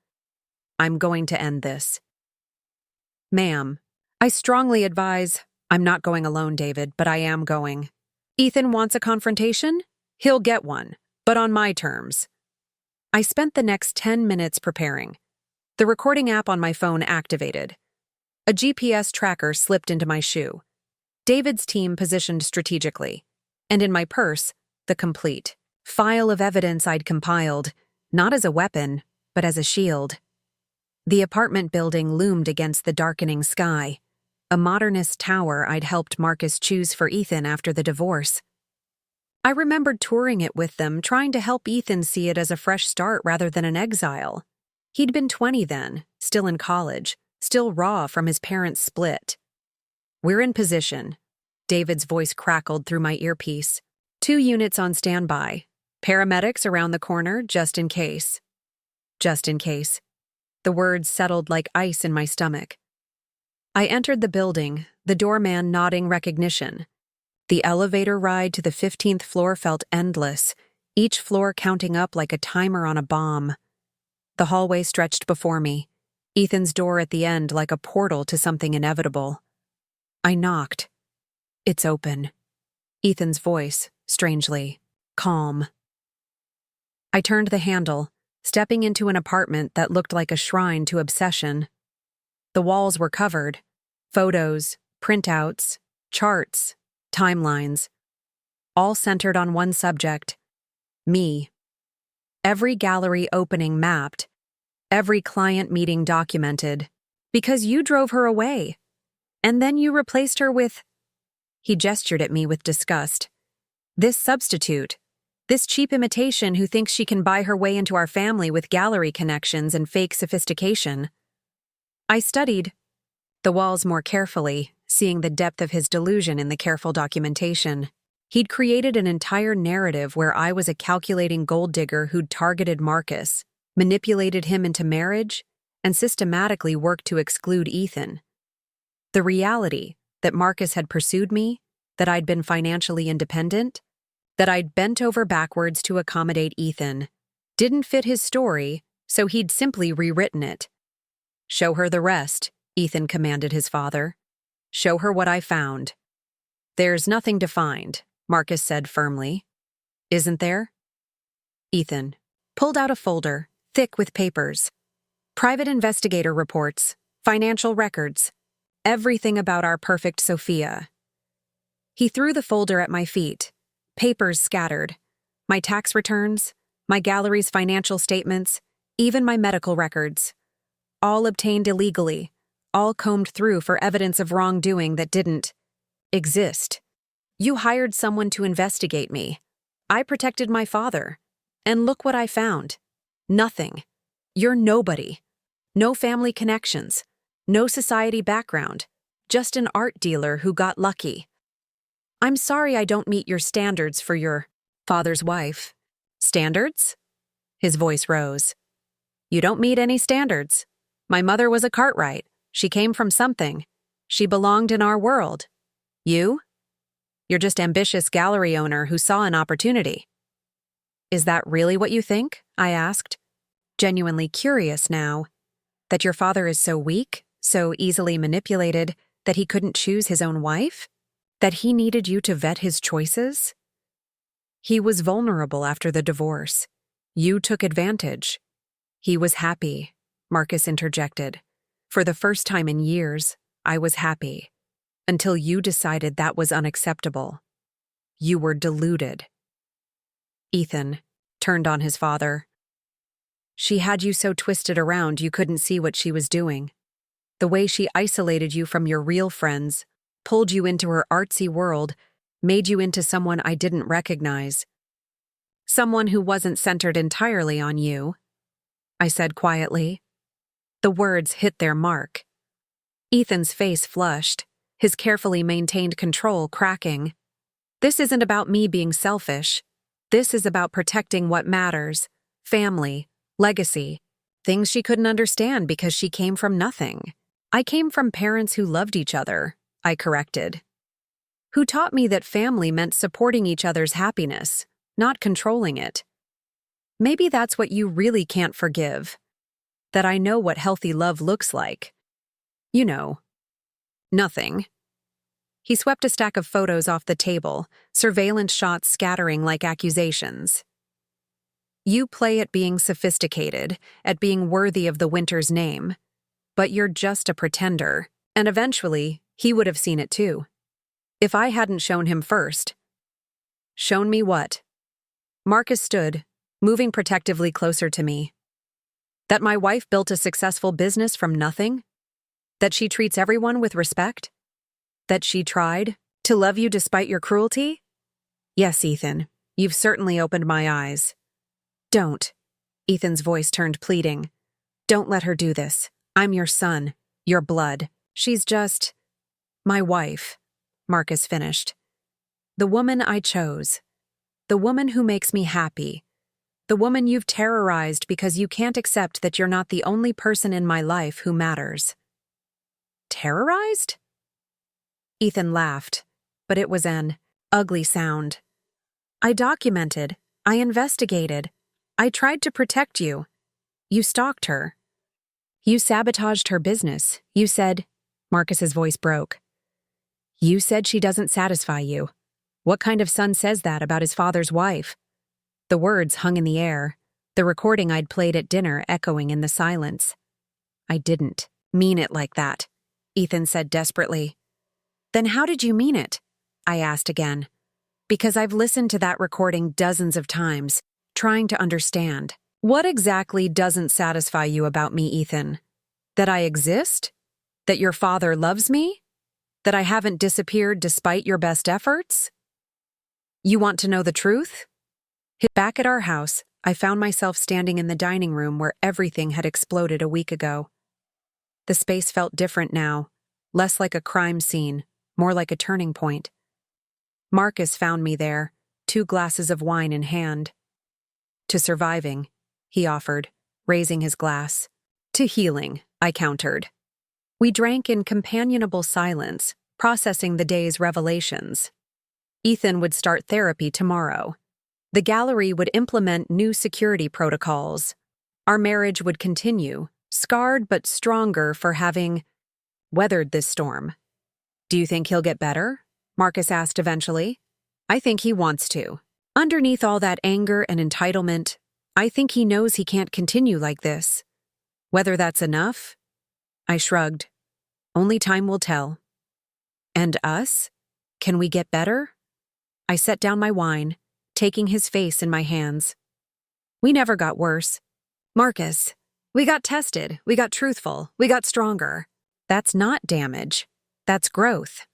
I'm going to end this. Ma'am, I strongly advise. I'm not going alone, David, but I am going. Ethan wants a confrontation? He'll get one, but on my terms. I spent the next 10 minutes preparing. The recording app on my phone activated. A GPS tracker slipped into my shoe. David's team positioned strategically. And in my purse, the complete file of evidence I'd compiled, not as a weapon, but as a shield. The apartment building loomed against the darkening sky, a modernist tower I'd helped Marcus choose for Ethan after the divorce. I remembered touring it with them, trying to help Ethan see it as a fresh start rather than an exile. He'd been 20 then, still in college, still raw from his parents' split. We're in position. David's voice crackled through my earpiece. 2 units on standby. Paramedics around the corner, just in case. Just in case. The words settled like ice in my stomach. I entered the building, the doorman nodding recognition. The elevator ride to the 15th floor felt endless, each floor counting up like a timer on a bomb. The hallway stretched before me, Ethan's door at the end like a portal to something inevitable. I knocked. It's open. Ethan's voice, strangely, calm. I turned the handle, stepping into an apartment that looked like a shrine to obsession. The walls were covered. Photos, printouts, charts, timelines. All centered on one subject. Me. Every gallery opening mapped. Every client meeting documented. Because you drove her away. And then you replaced her with... He gestured at me with disgust. This substitute. This cheap imitation who thinks she can buy her way into our family with gallery connections and fake sophistication. I studied the walls more carefully, seeing the depth of his delusion in the careful documentation. He'd created an entire narrative where I was a calculating gold digger who'd targeted Marcus, manipulated him into marriage, and systematically worked to exclude Ethan. The reality that Marcus had pursued me, that I'd been financially independent, that I'd bent over backwards to accommodate Ethan, didn't fit his story, so he'd simply rewritten it. Show her the rest, Ethan commanded his father. Show her what I found. There's nothing to find, Marcus said firmly. Isn't there? Ethan pulled out a folder, thick with papers. Private investigator reports, financial records, everything about our perfect Sophia. He threw the folder at my feet, papers scattered, my tax returns, my gallery's financial statements, even my medical records. All obtained illegally, all combed through for evidence of wrongdoing that didn't exist. You hired someone to investigate me. I protected my father. And look what I found. Nothing. You're nobody. No family connections. No society background. Just an art dealer who got lucky. I'm sorry I don't meet your standards for your father's wife. Standards? His voice rose. You don't meet any standards. My mother was a Cartwright. She came from something. She belonged in our world. You? You're just ambitious gallery owner who saw an opportunity. Is that really what you think? I asked, genuinely curious now. That your father is so weak, so easily manipulated, that he couldn't choose his own wife? That he needed you to vet his choices? He was vulnerable after the divorce. You took advantage. He was happy, Marcus interjected. For the first time in years, I was happy. Until you decided that was unacceptable. You were deluded. Ethan turned on his father. She had you so twisted around you couldn't see what she was doing. The way she isolated you from your real friends, pulled you into her artsy world, made you into someone I didn't recognize. Someone who wasn't centered entirely on you, I said quietly. The words hit their mark. Ethan's face flushed, his carefully maintained control cracking. This isn't about me being selfish. This is about protecting what matters. Family, legacy, things she couldn't understand because she came from nothing. I came from parents who loved each other, I corrected. Who taught me that family meant supporting each other's happiness, not controlling it. Maybe that's what you really can't forgive. That I know what healthy love looks like. You know. Nothing. He swept a stack of photos off the table, surveillance shots scattering like accusations. You play at being sophisticated, at being worthy of the Winter's name. But you're just a pretender, and eventually, he would have seen it too. If I hadn't shown him first. Shown me what? Marcus stood, moving protectively closer to me. That my wife built a successful business from nothing? That she treats everyone with respect? That she tried to love you despite your cruelty? Yes, Ethan, you've certainly opened my eyes. Don't. Ethan's voice turned pleading. Don't let her do this. I'm your son, your blood. She's just my wife, Marcus finished. The woman I chose. The woman who makes me happy. The woman you've terrorized because you can't accept that you're not the only person in my life who matters. Terrorized? Ethan laughed, but it was an ugly sound. I documented. I investigated. I tried to protect you. You stalked her. You sabotaged her business. You said, Marcus's voice broke. You said she doesn't satisfy you. What kind of son says that about his father's wife? The words hung in the air, the recording I'd played at dinner echoing in the silence. I didn't mean it like that, Ethan said desperately. Then how did you mean it? I asked again. Because I've listened to that recording dozens of times, trying to understand. What exactly doesn't satisfy you about me, Ethan? That I exist? That your father loves me? That I haven't disappeared despite your best efforts? You want to know the truth? Back at our house, I found myself standing in the dining room where everything had exploded a week ago. The space felt different now, less like a crime scene, more like a turning point. Marcus found me there, 2 glasses of wine in hand. To surviving, he offered, raising his glass. To healing, I countered. We drank in companionable silence, processing the day's revelations. Ethan would start therapy tomorrow. The gallery would implement new security protocols. Our marriage would continue, scarred but stronger for having weathered this storm. Do you think he'll get better? Marcus asked eventually. I think he wants to. Underneath all that anger and entitlement, I think he knows he can't continue like this. Whether that's enough? I shrugged. Only time will tell. And us? Can we get better? I set down my wine, taking his face in my hands. We never got worse. Marcus, we got tested, we got truthful, we got stronger. That's not damage. That's growth.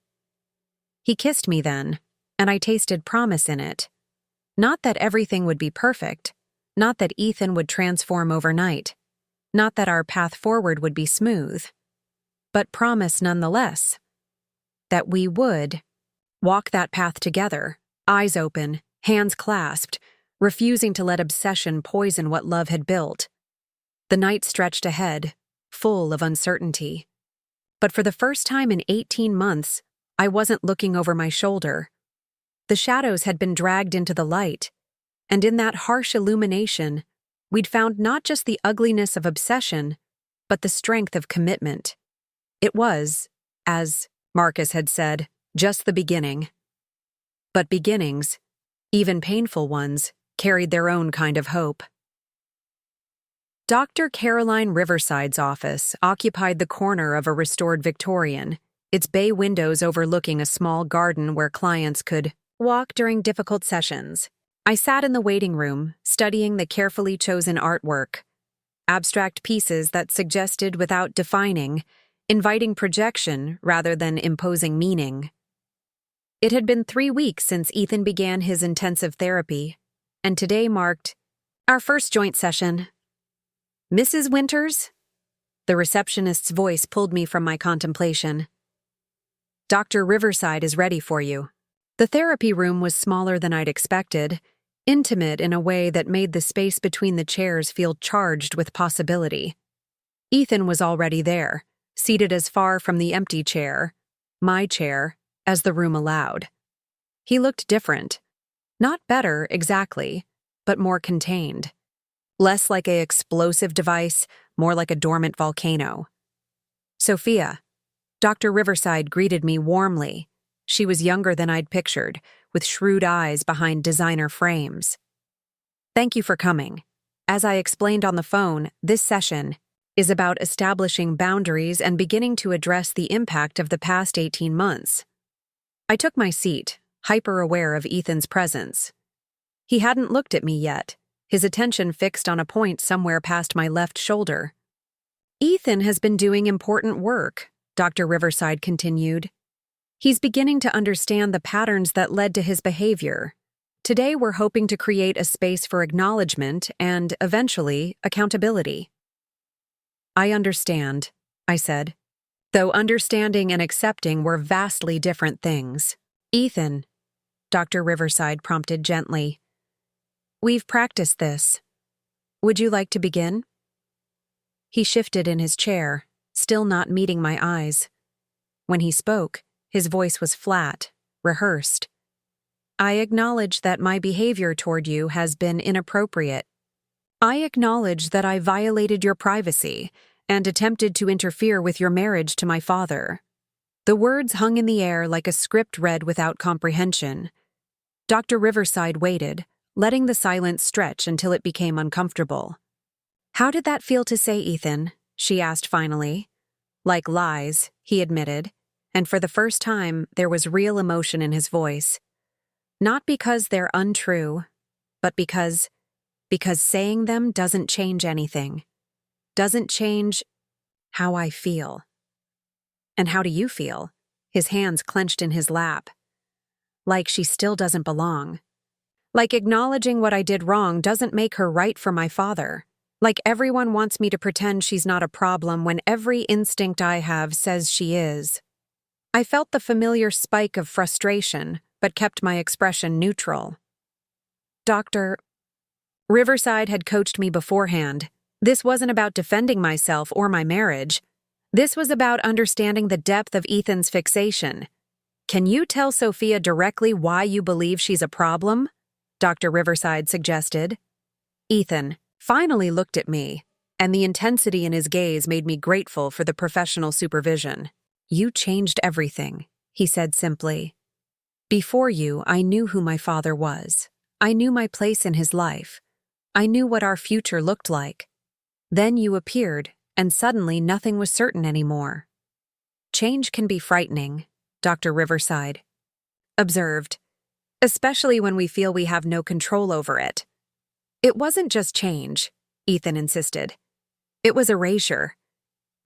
He kissed me then, and I tasted promise in it. Not that everything would be perfect, not that Ethan would transform overnight, not that our path forward would be smooth, but promise nonetheless. That we would walk that path together, eyes open, hands clasped, refusing to let obsession poison what love had built. The night stretched ahead, full of uncertainty. But for the first time in 18 months, I wasn't looking over my shoulder. The shadows had been dragged into the light, and in that harsh illumination, we'd found not just the ugliness of obsession, but the strength of commitment. It was, as Marcus had said, just the beginning. But beginnings, even painful ones, carried their own kind of hope. Dr. Caroline Riverside's office occupied the corner of a restored Victorian, its bay windows overlooking a small garden where clients could walk during difficult sessions. I sat in the waiting room, studying the carefully chosen artwork, abstract pieces that suggested without defining, inviting projection rather than imposing meaning. It had been 3 weeks since Ethan began his intensive therapy, and today marked our first joint session. "Mrs. Winters?" The receptionist's voice pulled me from my contemplation. "Dr. Riverside is ready for you." The therapy room was smaller than I'd expected, intimate in a way that made the space between the chairs feel charged with possibility. Ethan was already there, seated as far from the empty chair, my chair, as the room allowed. He looked different. Not better, exactly, but more contained. Less like an explosive device, more like a dormant volcano. "Sophia." Dr. Riverside greeted me warmly. She was younger than I'd pictured, with shrewd eyes behind designer frames. "Thank you for coming. As I explained on the phone, this session is about establishing boundaries and beginning to address the impact of the past 18 months. I took my seat, hyper-aware of Ethan's presence. He hadn't looked at me yet, his attention fixed on a point somewhere past my left shoulder. "Ethan has been doing important work," Dr. Riverside continued. "He's beginning to understand the patterns that led to his behavior. Today we're hoping to create a space for acknowledgement and, eventually, accountability." "I understand," I said, though understanding and accepting were vastly different things. "Ethan," Dr. Riverside prompted gently, "we've practiced this. Would you like to begin?" He shifted in his chair, still not meeting my eyes. When he spoke, his voice was flat, rehearsed. "I acknowledge that my behavior toward you has been inappropriate. I acknowledge that I violated your privacy and attempted to interfere with your marriage to my father." The words hung in the air like a script read without comprehension. Dr. Riverside waited, letting the silence stretch until it became uncomfortable. "How did that feel to say, Ethan?" she asked finally. "Like lies," he admitted, and for the first time there was real emotion in his voice. "Not because they're untrue, but because saying them doesn't change anything. Doesn't change how I feel." "And how do you feel?" His hands clenched in his lap. "Like she still doesn't belong. Like acknowledging what I did wrong doesn't make her right for my father. Like everyone wants me to pretend she's not a problem when every instinct I have says she is." I felt the familiar spike of frustration, but kept my expression neutral. "Dr. Riverside had coached me beforehand. This wasn't about defending myself or my marriage. This was about understanding the depth of Ethan's fixation. Can you tell Sophia directly why you believe she's a problem?" Dr. Riverside suggested. Ethan finally looked at me, and the intensity in his gaze made me grateful for the professional supervision. "You changed everything," he said simply. "Before you, I knew who my father was. I knew my place in his life. I knew what our future looked like. Then you appeared, and suddenly nothing was certain anymore." "Change can be frightening," Dr. Riverside observed, "especially when we feel we have no control over it." "It wasn't just change," Ethan insisted. "It was erasure.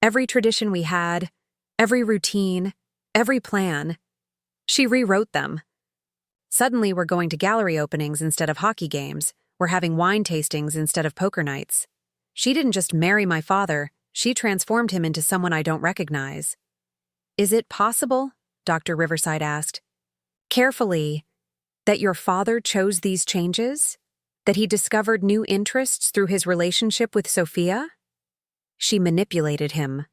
Every tradition we had, Every routine, every plan. She rewrote them. Suddenly, we're going to gallery openings instead of hockey games. We're having wine tastings instead of poker nights. She didn't just marry my father, she transformed him into someone I don't recognize. Is it possible, Dr. Riverside asked, carefully, that your father chose these changes? That he discovered new interests through his relationship with Sophia? She manipulated him.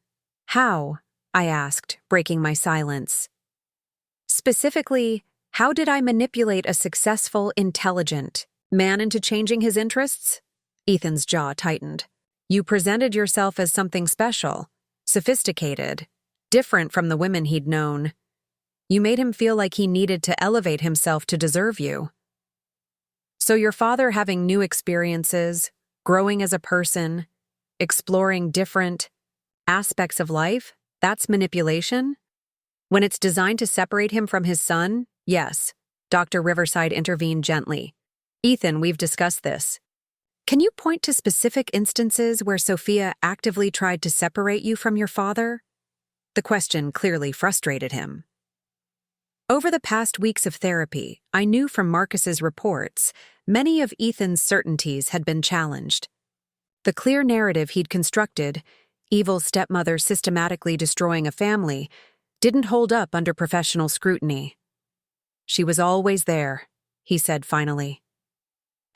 How? I asked, breaking my silence. Specifically, how did I manipulate a successful, intelligent man into changing his interests? Ethan's jaw tightened. You presented yourself as something special, sophisticated, different from the women he'd known. You made him feel like he needed to elevate himself to deserve you. So your father having new experiences, growing as a person, exploring different aspects of life, that's manipulation? When it's designed to separate him from his son, yes, Dr. Riverside intervened gently. Ethan, we've discussed this. Can you point to specific instances where Sophia actively tried to separate you from your father? The question clearly frustrated him. Over the past weeks of therapy, I knew from Marcus's reports, many of Ethan's certainties had been challenged. The clear narrative he'd constructed, evil stepmother systematically destroying a family, didn't hold up under professional scrutiny. She was always there, he said finally.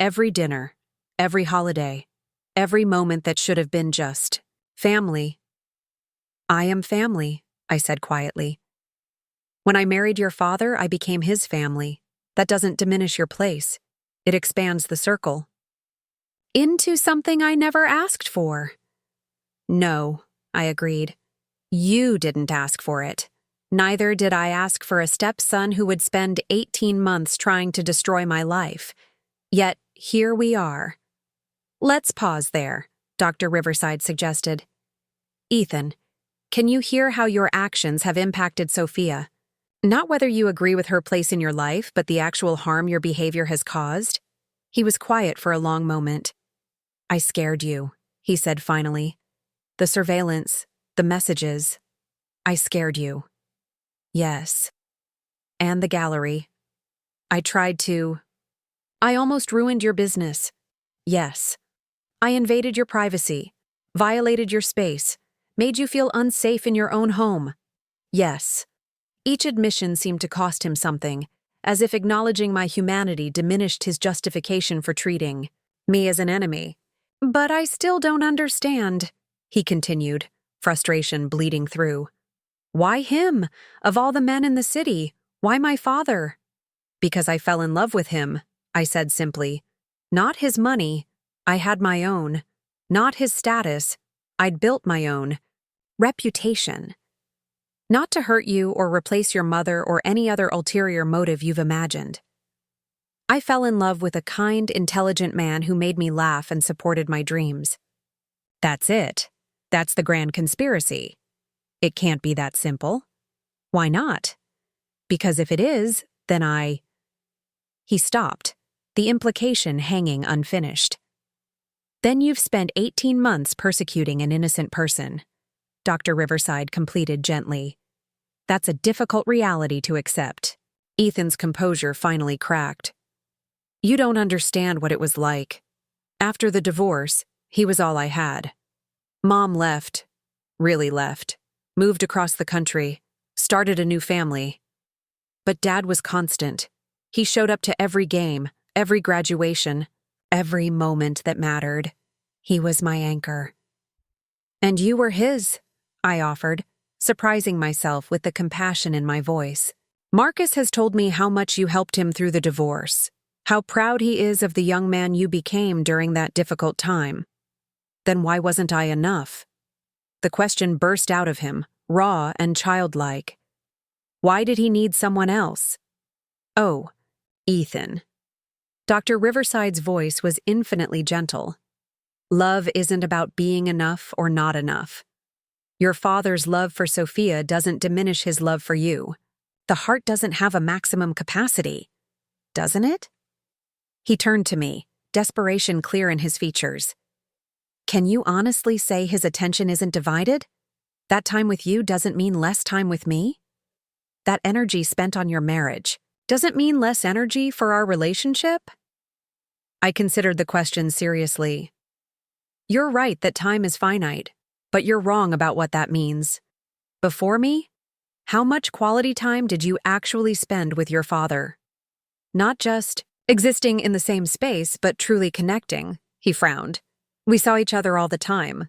Every dinner, every holiday, every moment that should have been just family. I am family, I said quietly. When I married your father, I became his family. That doesn't diminish your place. It expands the circle. Into something I never asked for. No, I agreed. You didn't ask for it. Neither did I ask for a stepson who would spend 18 months trying to destroy my life. Yet, here we are. Let's pause there, Dr. Riverside suggested. Ethan, can you hear how your actions have impacted Sophia? Not whether you agree with her place in your life, but the actual harm your behavior has caused? He was quiet for a long moment. I scared you, he said finally. The surveillance, the messages. I scared you. Yes. And the gallery. I tried to. I almost ruined your business. Yes. I invaded your privacy, violated your space, made you feel unsafe in your own home. Yes. Each admission seemed to cost him something, as if acknowledging my humanity diminished his justification for treating me as an enemy. But I still don't understand, he continued, frustration bleeding through. Why him? Of all the men in the city, why my father? Because I fell in love with him, I said simply. Not his money, I had my own. Not his status, I'd built my own. Reputation. Not to hurt you or replace your mother or any other ulterior motive you've imagined. I fell in love with a kind, intelligent man who made me laugh and supported my dreams. That's it. That's the grand conspiracy. It can't be that simple. Why not? Because if it is, then I... He stopped, the implication hanging unfinished. Then you've spent 18 months persecuting an innocent person, Dr. Riverside completed gently. That's a difficult reality to accept. Ethan's composure finally cracked. You don't understand what it was like. After the divorce, he was all I had. Mom left, really left, moved across the country, started a new family. But Dad was constant. He showed up to every game, every graduation, every moment that mattered. He was my anchor. And you were his, I offered, surprising myself with the compassion in my voice. Marcus has told me how much you helped him through the divorce, how proud he is of the young man you became during that difficult time. Then why wasn't I enough? The question burst out of him, raw and childlike. Why did he need someone else? Oh, Ethan. Dr. Riverside's voice was infinitely gentle. Love isn't about being enough or not enough. Your father's love for Sophia doesn't diminish his love for you. The heart doesn't have a maximum capacity, doesn't it? He turned to me, desperation clear in his features. Can you honestly say his attention isn't divided? That time with you doesn't mean less time with me? That energy spent on your marriage doesn't mean less energy for our relationship? I considered the question seriously. You're right that time is finite, but you're wrong about what that means. Before me, how much quality time did you actually spend with your father? Not just existing in the same space, but truly connecting, he frowned. We saw each other all the time.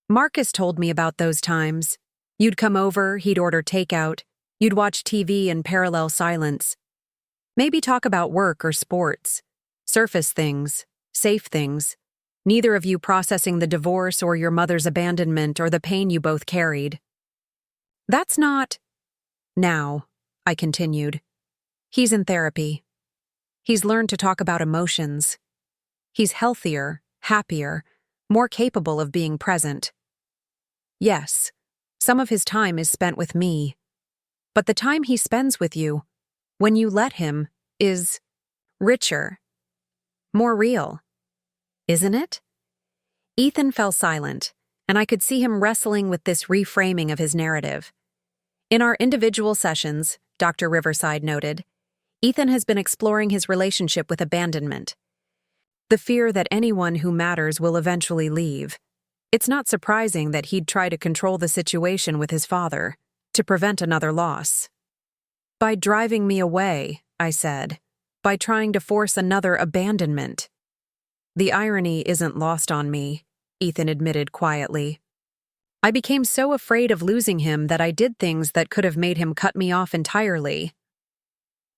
Marcus told me about those times. You'd come over, he'd order takeout, you'd watch TV in parallel silence. Maybe talk about work or sports, surface things, safe things, neither of you processing the divorce or your mother's abandonment or the pain you both carried. That's not... Now, I continued. He's in therapy. He's learned to talk about emotions. He's healthier, happier, more capable of being present. Yes, some of his time is spent with me. But the time he spends with you, when you let him, is richer, more real. Isn't it? Ethan fell silent, and I could see him wrestling with this reframing of his narrative. In our individual sessions, Dr. Riverside noted, Ethan has been exploring his relationship with abandonment. The fear that anyone who matters will eventually leave. It's not surprising that he'd try to control the situation with his father, to prevent another loss. By driving me away, I said, by trying to force another abandonment. The irony isn't lost on me, Ethan admitted quietly. I became so afraid of losing him that I did things that could have made him cut me off entirely.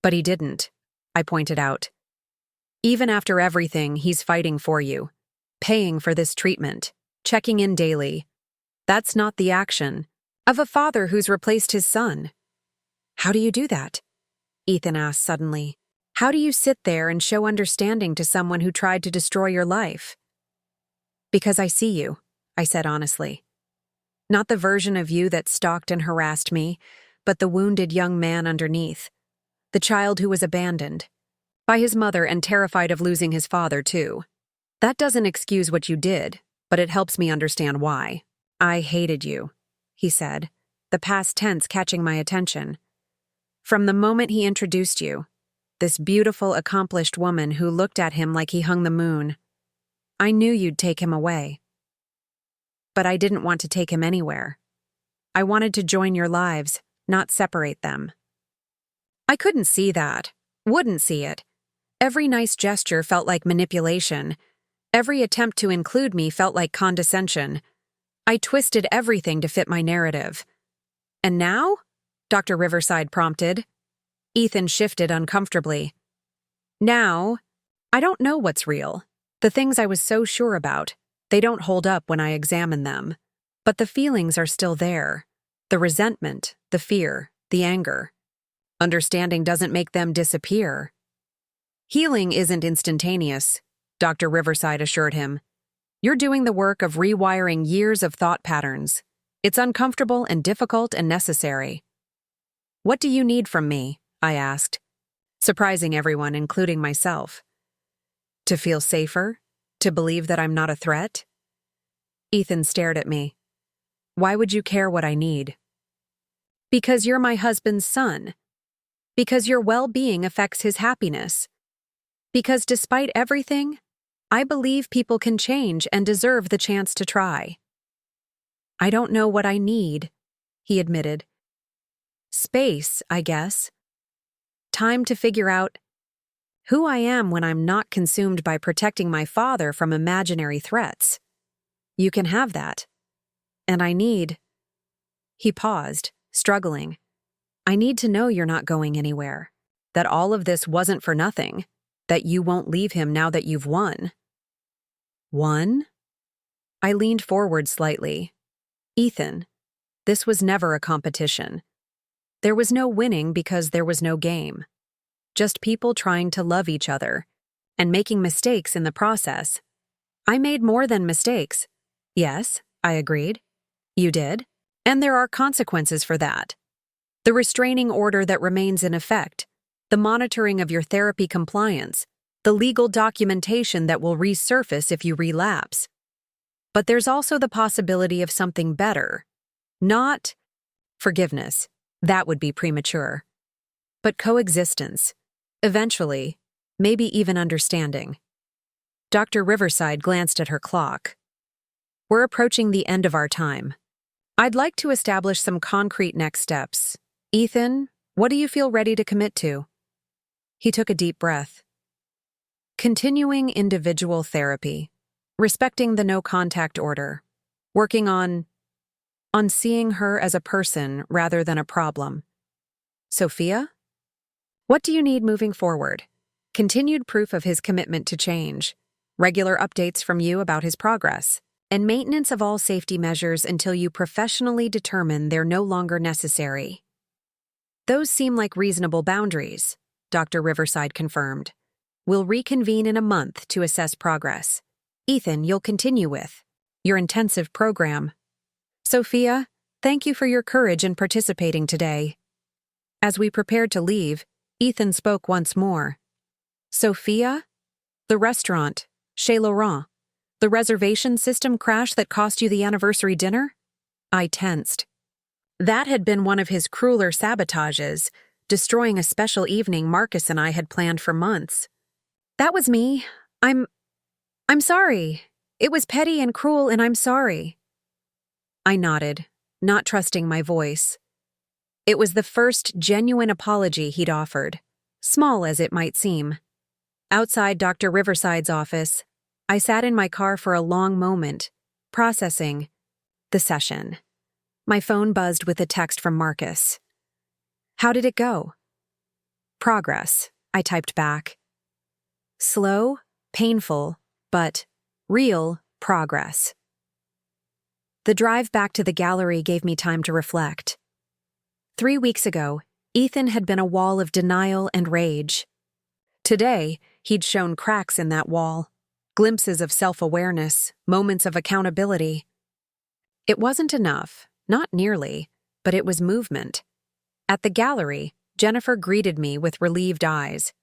But he didn't, I pointed out. Even after everything, he's fighting for you, paying for this treatment, checking in daily. That's not the action of a father who's replaced his son. How do you do that? Ethan asked suddenly. How do you sit there and show understanding to someone who tried to destroy your life? Because I see you, I said honestly. Not the version of you that stalked and harassed me, but the wounded young man underneath. The child who was abandoned. By his mother and terrified of losing his father, too. That doesn't excuse what you did, but it helps me understand why. I hated you, he said, the past tense catching my attention. From the moment he introduced you, this beautiful, accomplished woman who looked at him like he hung the moon. I knew you'd take him away. But I didn't want to take him anywhere. I wanted to join your lives, not separate them. I couldn't see that, wouldn't see it. Every nice gesture felt like manipulation. Every attempt to include me felt like condescension. I twisted everything to fit my narrative. And now? Dr. Riverside prompted. Ethan shifted uncomfortably. Now, I don't know what's real. The things I was so sure about, they don't hold up when I examine them. But the feelings are still there. The resentment, the fear, the anger. Understanding doesn't make them disappear. Healing isn't instantaneous, Dr. Riverside assured him. You're doing the work of rewiring years of thought patterns. It's uncomfortable and difficult and necessary. What do you need from me? I asked, surprising everyone, including myself. To feel safer? To believe that I'm not a threat? Ethan stared at me. Why would you care what I need? Because you're my husband's son. Because your well-being affects his happiness. Because despite everything, I believe people can change and deserve the chance to try. I don't know what I need, he admitted. Space, I guess. Time to figure out who I am when I'm not consumed by protecting my father from imaginary threats. You can have that. And I need... He paused, struggling. I need to know you're not going anywhere. That all of this wasn't for nothing. That you won't leave him now that you've won. Won? I leaned forward slightly. Ethan, this was never a competition. There was no winning because there was no game. Just people trying to love each other, and making mistakes in the process. I made more than mistakes. Yes, I agreed. You did. And there are consequences for that. The restraining order that remains in effect, the monitoring of your therapy compliance, the legal documentation that will resurface if you relapse. But there's also the possibility of something better. Not forgiveness. That would be premature. But coexistence. Eventually, maybe even understanding. Dr. Riverside glanced at her clock. We're approaching the end of our time. I'd like to establish some concrete next steps. Ethan, what do you feel ready to commit to? He took a deep breath. Continuing individual therapy. Respecting the no-contact order. Working on seeing her as a person rather than a problem. Sophia? What do you need moving forward? Continued proof of his commitment to change. Regular updates from you about his progress. And maintenance of all safety measures until you professionally determine they're no longer necessary. Those seem like reasonable boundaries, Dr. Riverside confirmed. We'll reconvene in a month to assess progress. Ethan, you'll continue with your intensive program. Sophia, thank you for your courage in participating today. As we prepared to leave, Ethan spoke once more. Sophia? The restaurant, Chez Laurent. The reservation system crash that cost you the anniversary dinner? I tensed. That had been one of his crueler sabotages, destroying a special evening Marcus and I had planned for months. That was me. I'm sorry. It was petty and cruel, and I'm sorry. I nodded, not trusting my voice. It was the first genuine apology he'd offered, small as it might seem. Outside Dr. Riverside's office, I sat in my car for a long moment, processing the session. My phone buzzed with a text from Marcus. How did it go? Progress, I typed back. Slow, painful, but real progress. The drive back to the gallery gave me time to reflect. 3 weeks ago, Ethan had been a wall of denial and rage. Today, he'd shown cracks in that wall. Glimpses of self-awareness, moments of accountability. It wasn't enough, not nearly, but it was movement. At the gallery, Jennifer greeted me with relieved eyes.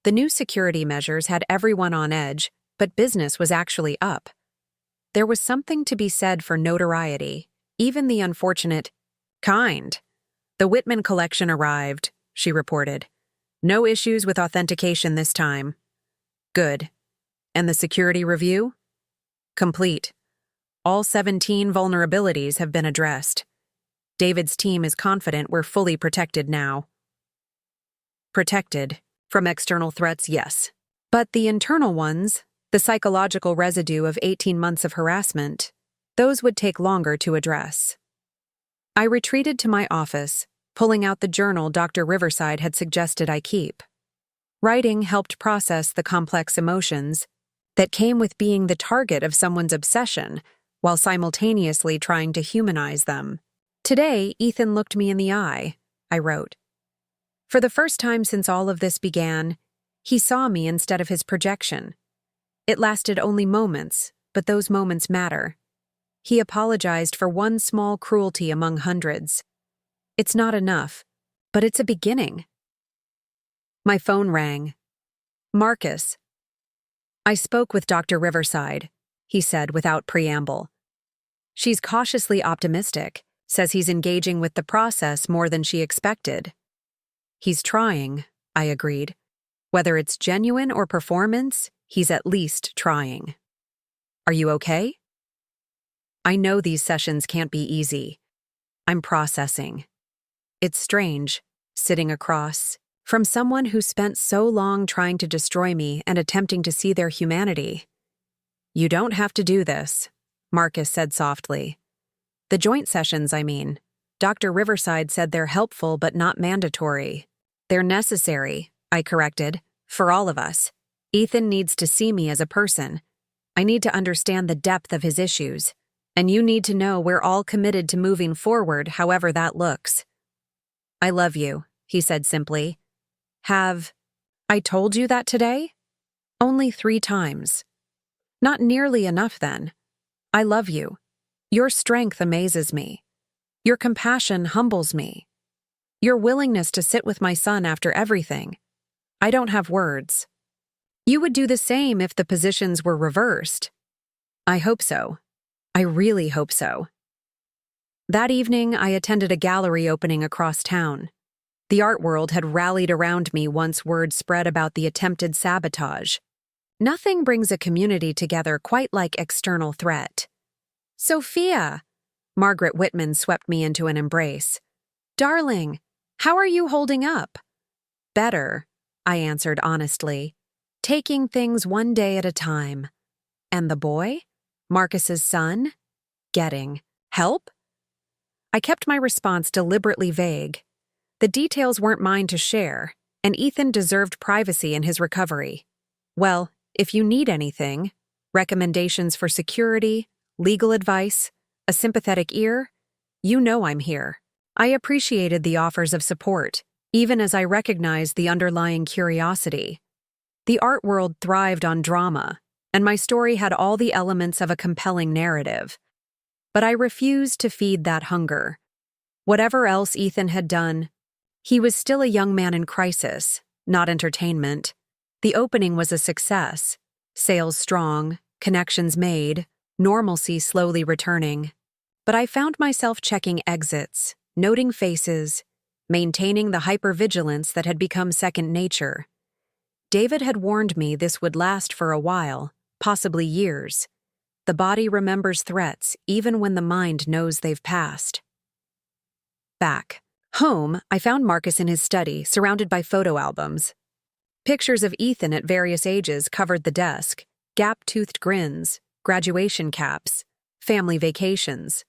The new security measures had everyone on edge, but business was actually up. There was something to be said for notoriety, even the unfortunate kind. The Whitman collection arrived, she reported. No issues with authentication this time. Good. And the security review? Complete. All 17 vulnerabilities have been addressed. David's team is confident we're fully protected now. Protected. From external threats, yes. But the internal ones, the psychological residue of 18 months of harassment, those would take longer to address. I retreated to my office, pulling out the journal Dr. Riverside had suggested I keep. Writing helped process the complex emotions that came with being the target of someone's obsession while simultaneously trying to humanize them. Today, Ethan looked me in the eye, I wrote. For the first time since all of this began, he saw me instead of his projection. It lasted only moments, but those moments matter. He apologized for one small cruelty among hundreds. It's not enough, but it's a beginning. My phone rang. Marcus. I spoke with Dr. Riverside, he said without preamble. She's cautiously optimistic, says he's engaging with the process more than she expected. He's trying, I agreed. Whether it's genuine or performance, he's at least trying. Are you okay? I know these sessions can't be easy. I'm processing. It's strange, sitting across from someone who spent so long trying to destroy me and attempting to see their humanity. You don't have to do this, Marcus said softly. The joint sessions, I mean. Dr. Riverside said they're helpful but not mandatory. They're necessary, I corrected, for all of us. Ethan needs to see me as a person. I need to understand the depth of his issues. And you need to know we're all committed to moving forward, however that looks. I love you, he said simply. Have I told you that today? Only 3 times. Not nearly enough then. I love you. Your strength amazes me. Your compassion humbles me. Your willingness to sit with my son after everything. I don't have words. You would do the same if the positions were reversed. I hope so. I really hope so. That evening, I attended a gallery opening across town. The art world had rallied around me once word spread about the attempted sabotage. Nothing brings a community together quite like external threat. Sophia! Margaret Whitman swept me into an embrace. Darling, how are you holding up? Better, I answered honestly, taking things one day at a time. And the boy? Marcus's son? Getting help? I kept my response deliberately vague. The details weren't mine to share, and Ethan deserved privacy in his recovery. Well, if you need anything, recommendations for security, legal advice, a sympathetic ear, you know I'm here. I appreciated the offers of support, even as I recognized the underlying curiosity. The art world thrived on drama, and my story had all the elements of a compelling narrative. But I refused to feed that hunger. Whatever else Ethan had done, he was still a young man in crisis, not entertainment. The opening was a success. Sales strong, connections made, normalcy slowly returning. But I found myself checking exits, noting faces, maintaining the hypervigilance that had become second nature. David had warned me this would last for a while, possibly years. The body remembers threats even when the mind knows they've passed. Back home, I found Marcus in his study, surrounded by photo albums. Pictures of Ethan at various ages covered the desk, gap-toothed grins, graduation caps, family vacations.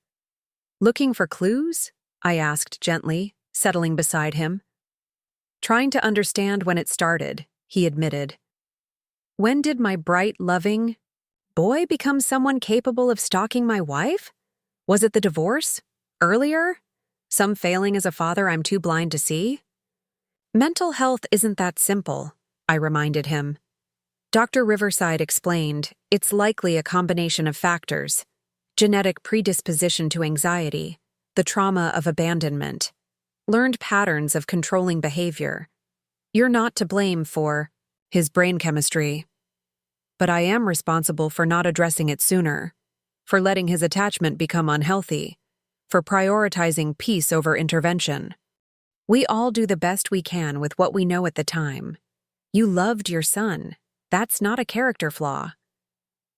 Looking for clues? I asked gently, settling beside him. Trying to understand when it started, he admitted. When did my bright, loving boy become someone capable of stalking my wife? Was it the divorce? Earlier? Some failing as a father I'm too blind to see? Mental health isn't that simple, I reminded him. Dr. Riverside explained, it's likely a combination of factors. Genetic predisposition to anxiety, the trauma of abandonment, learned patterns of controlling behavior. You're not to blame for his brain chemistry. But I am responsible for not addressing it sooner, for letting his attachment become unhealthy, for prioritizing peace over intervention. We all do the best we can with what we know at the time. You loved your son. That's not a character flaw.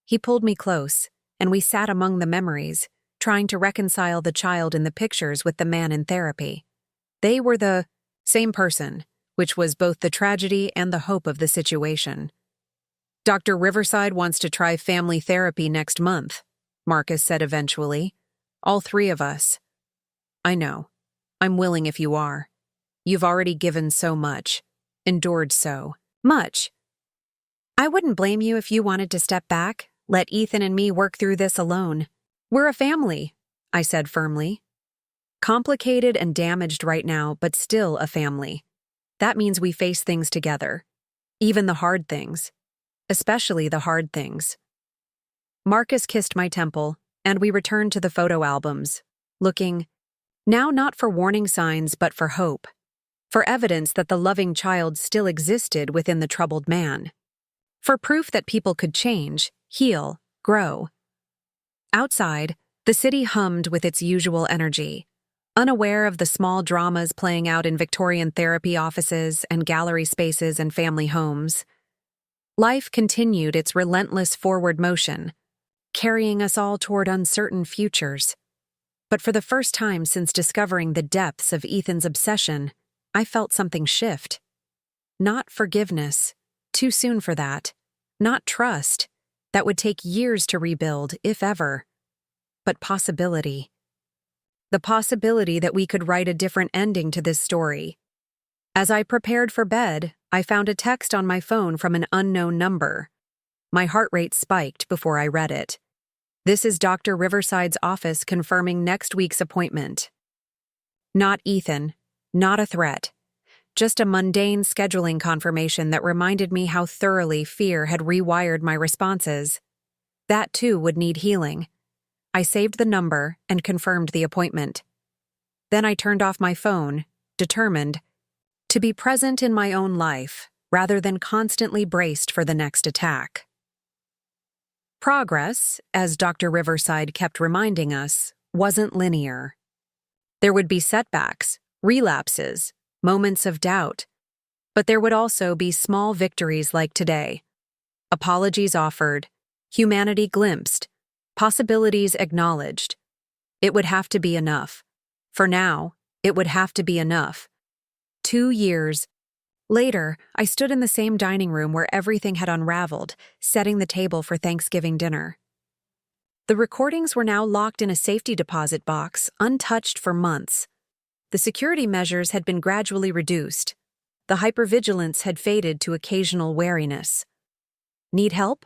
He pulled me close, and we sat among the memories, trying to reconcile the child in the pictures with the man in therapy. They were the same person, which was both the tragedy and the hope of the situation. Dr. Riverside wants to try family therapy next month, Marcus said eventually. All three of us. I know. I'm willing if you are. You've already given so much, endured so much. I wouldn't blame you if you wanted to step back, let Ethan and me work through this alone. We're a family, I said firmly. Complicated and damaged right now, but still a family. That means we face things together. Even the hard things. Especially the hard things. Marcus kissed my temple, and we returned to the photo albums, looking, now not for warning signs but for hope, for evidence that the loving child still existed within the troubled man, for proof that people could change, heal, grow. Outside, the city hummed with its usual energy, unaware of the small dramas playing out in Victorian therapy offices and gallery spaces and family homes. Life continued its relentless forward motion, carrying us all toward uncertain futures. But for the first time since discovering the depths of Ethan's obsession, I felt something shift. Not forgiveness, too soon for that. Not trust, that would take years to rebuild, if ever. But possibility. The possibility that we could write a different ending to this story. As I prepared for bed, I found a text on my phone from an unknown number. My heart rate spiked before I read it. This is Dr. Riverside's office confirming next week's appointment. Not Ethan, not a threat. Just a mundane scheduling confirmation that reminded me how thoroughly fear had rewired my responses. That too would need healing. I saved the number and confirmed the appointment. Then I turned off my phone, determined to be present in my own life rather than constantly braced for the next attack. Progress, as Dr. Riverside kept reminding us, wasn't linear. There would be setbacks, relapses, moments of doubt. But there would also be small victories like today. Apologies offered, humanity glimpsed, possibilities acknowledged. It would have to be enough. For now, it would have to be enough. 2 years later, I stood in the same dining room where everything had unraveled, setting the table for Thanksgiving dinner. The recordings were now locked in a safety deposit box, untouched for months. The security measures had been gradually reduced. The hypervigilance had faded to occasional wariness. Need help?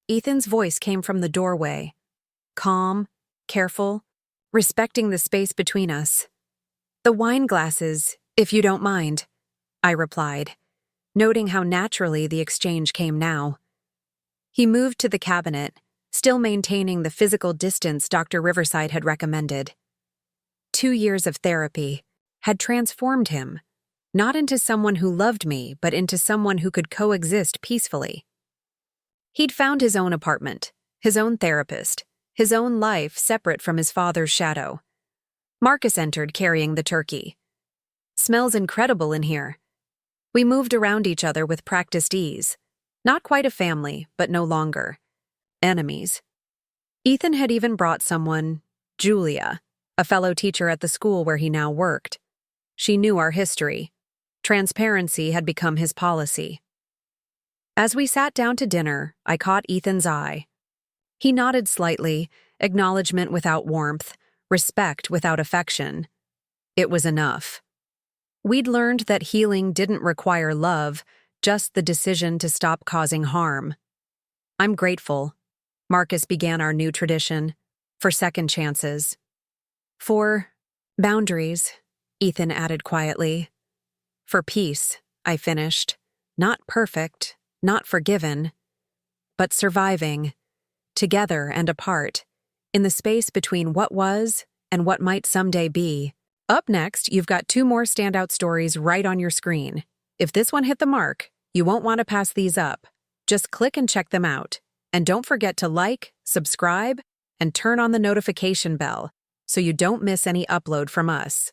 Ethan's voice came from the doorway. Calm, careful, respecting the space between us. The wine glasses, if you don't mind, I replied, noting how naturally the exchange came now. He moved to the cabinet, still maintaining the physical distance Dr. Riverside had recommended. 2 years of therapy had transformed him, not into someone who loved me, but into someone who could coexist peacefully. He'd found his own apartment, his own therapist, his own life separate from his father's shadow. Marcus entered carrying the turkey. Smells incredible in here. We moved around each other with practiced ease. Not quite a family, but no longer. Enemies. Ethan had even brought someone, Julia, a fellow teacher at the school where he now worked. She knew our history. Transparency had become his policy. As we sat down to dinner, I caught Ethan's eye. He nodded slightly, acknowledgement without warmth, respect without affection. It was enough. We'd learned that healing didn't require love, just the decision to stop causing harm. I'm grateful. Marcus began our new tradition, for second chances. For boundaries, Ethan added quietly. For peace, I finished. Not perfect, not forgiven, but surviving, together and apart, in the space between what was and what might someday be. Up next, you've got 2 more standout stories right on your screen. If this one hit the mark, you won't want to pass these up. Just click and check them out. And don't forget to like, subscribe, and turn on the notification bell so you don't miss any upload from us.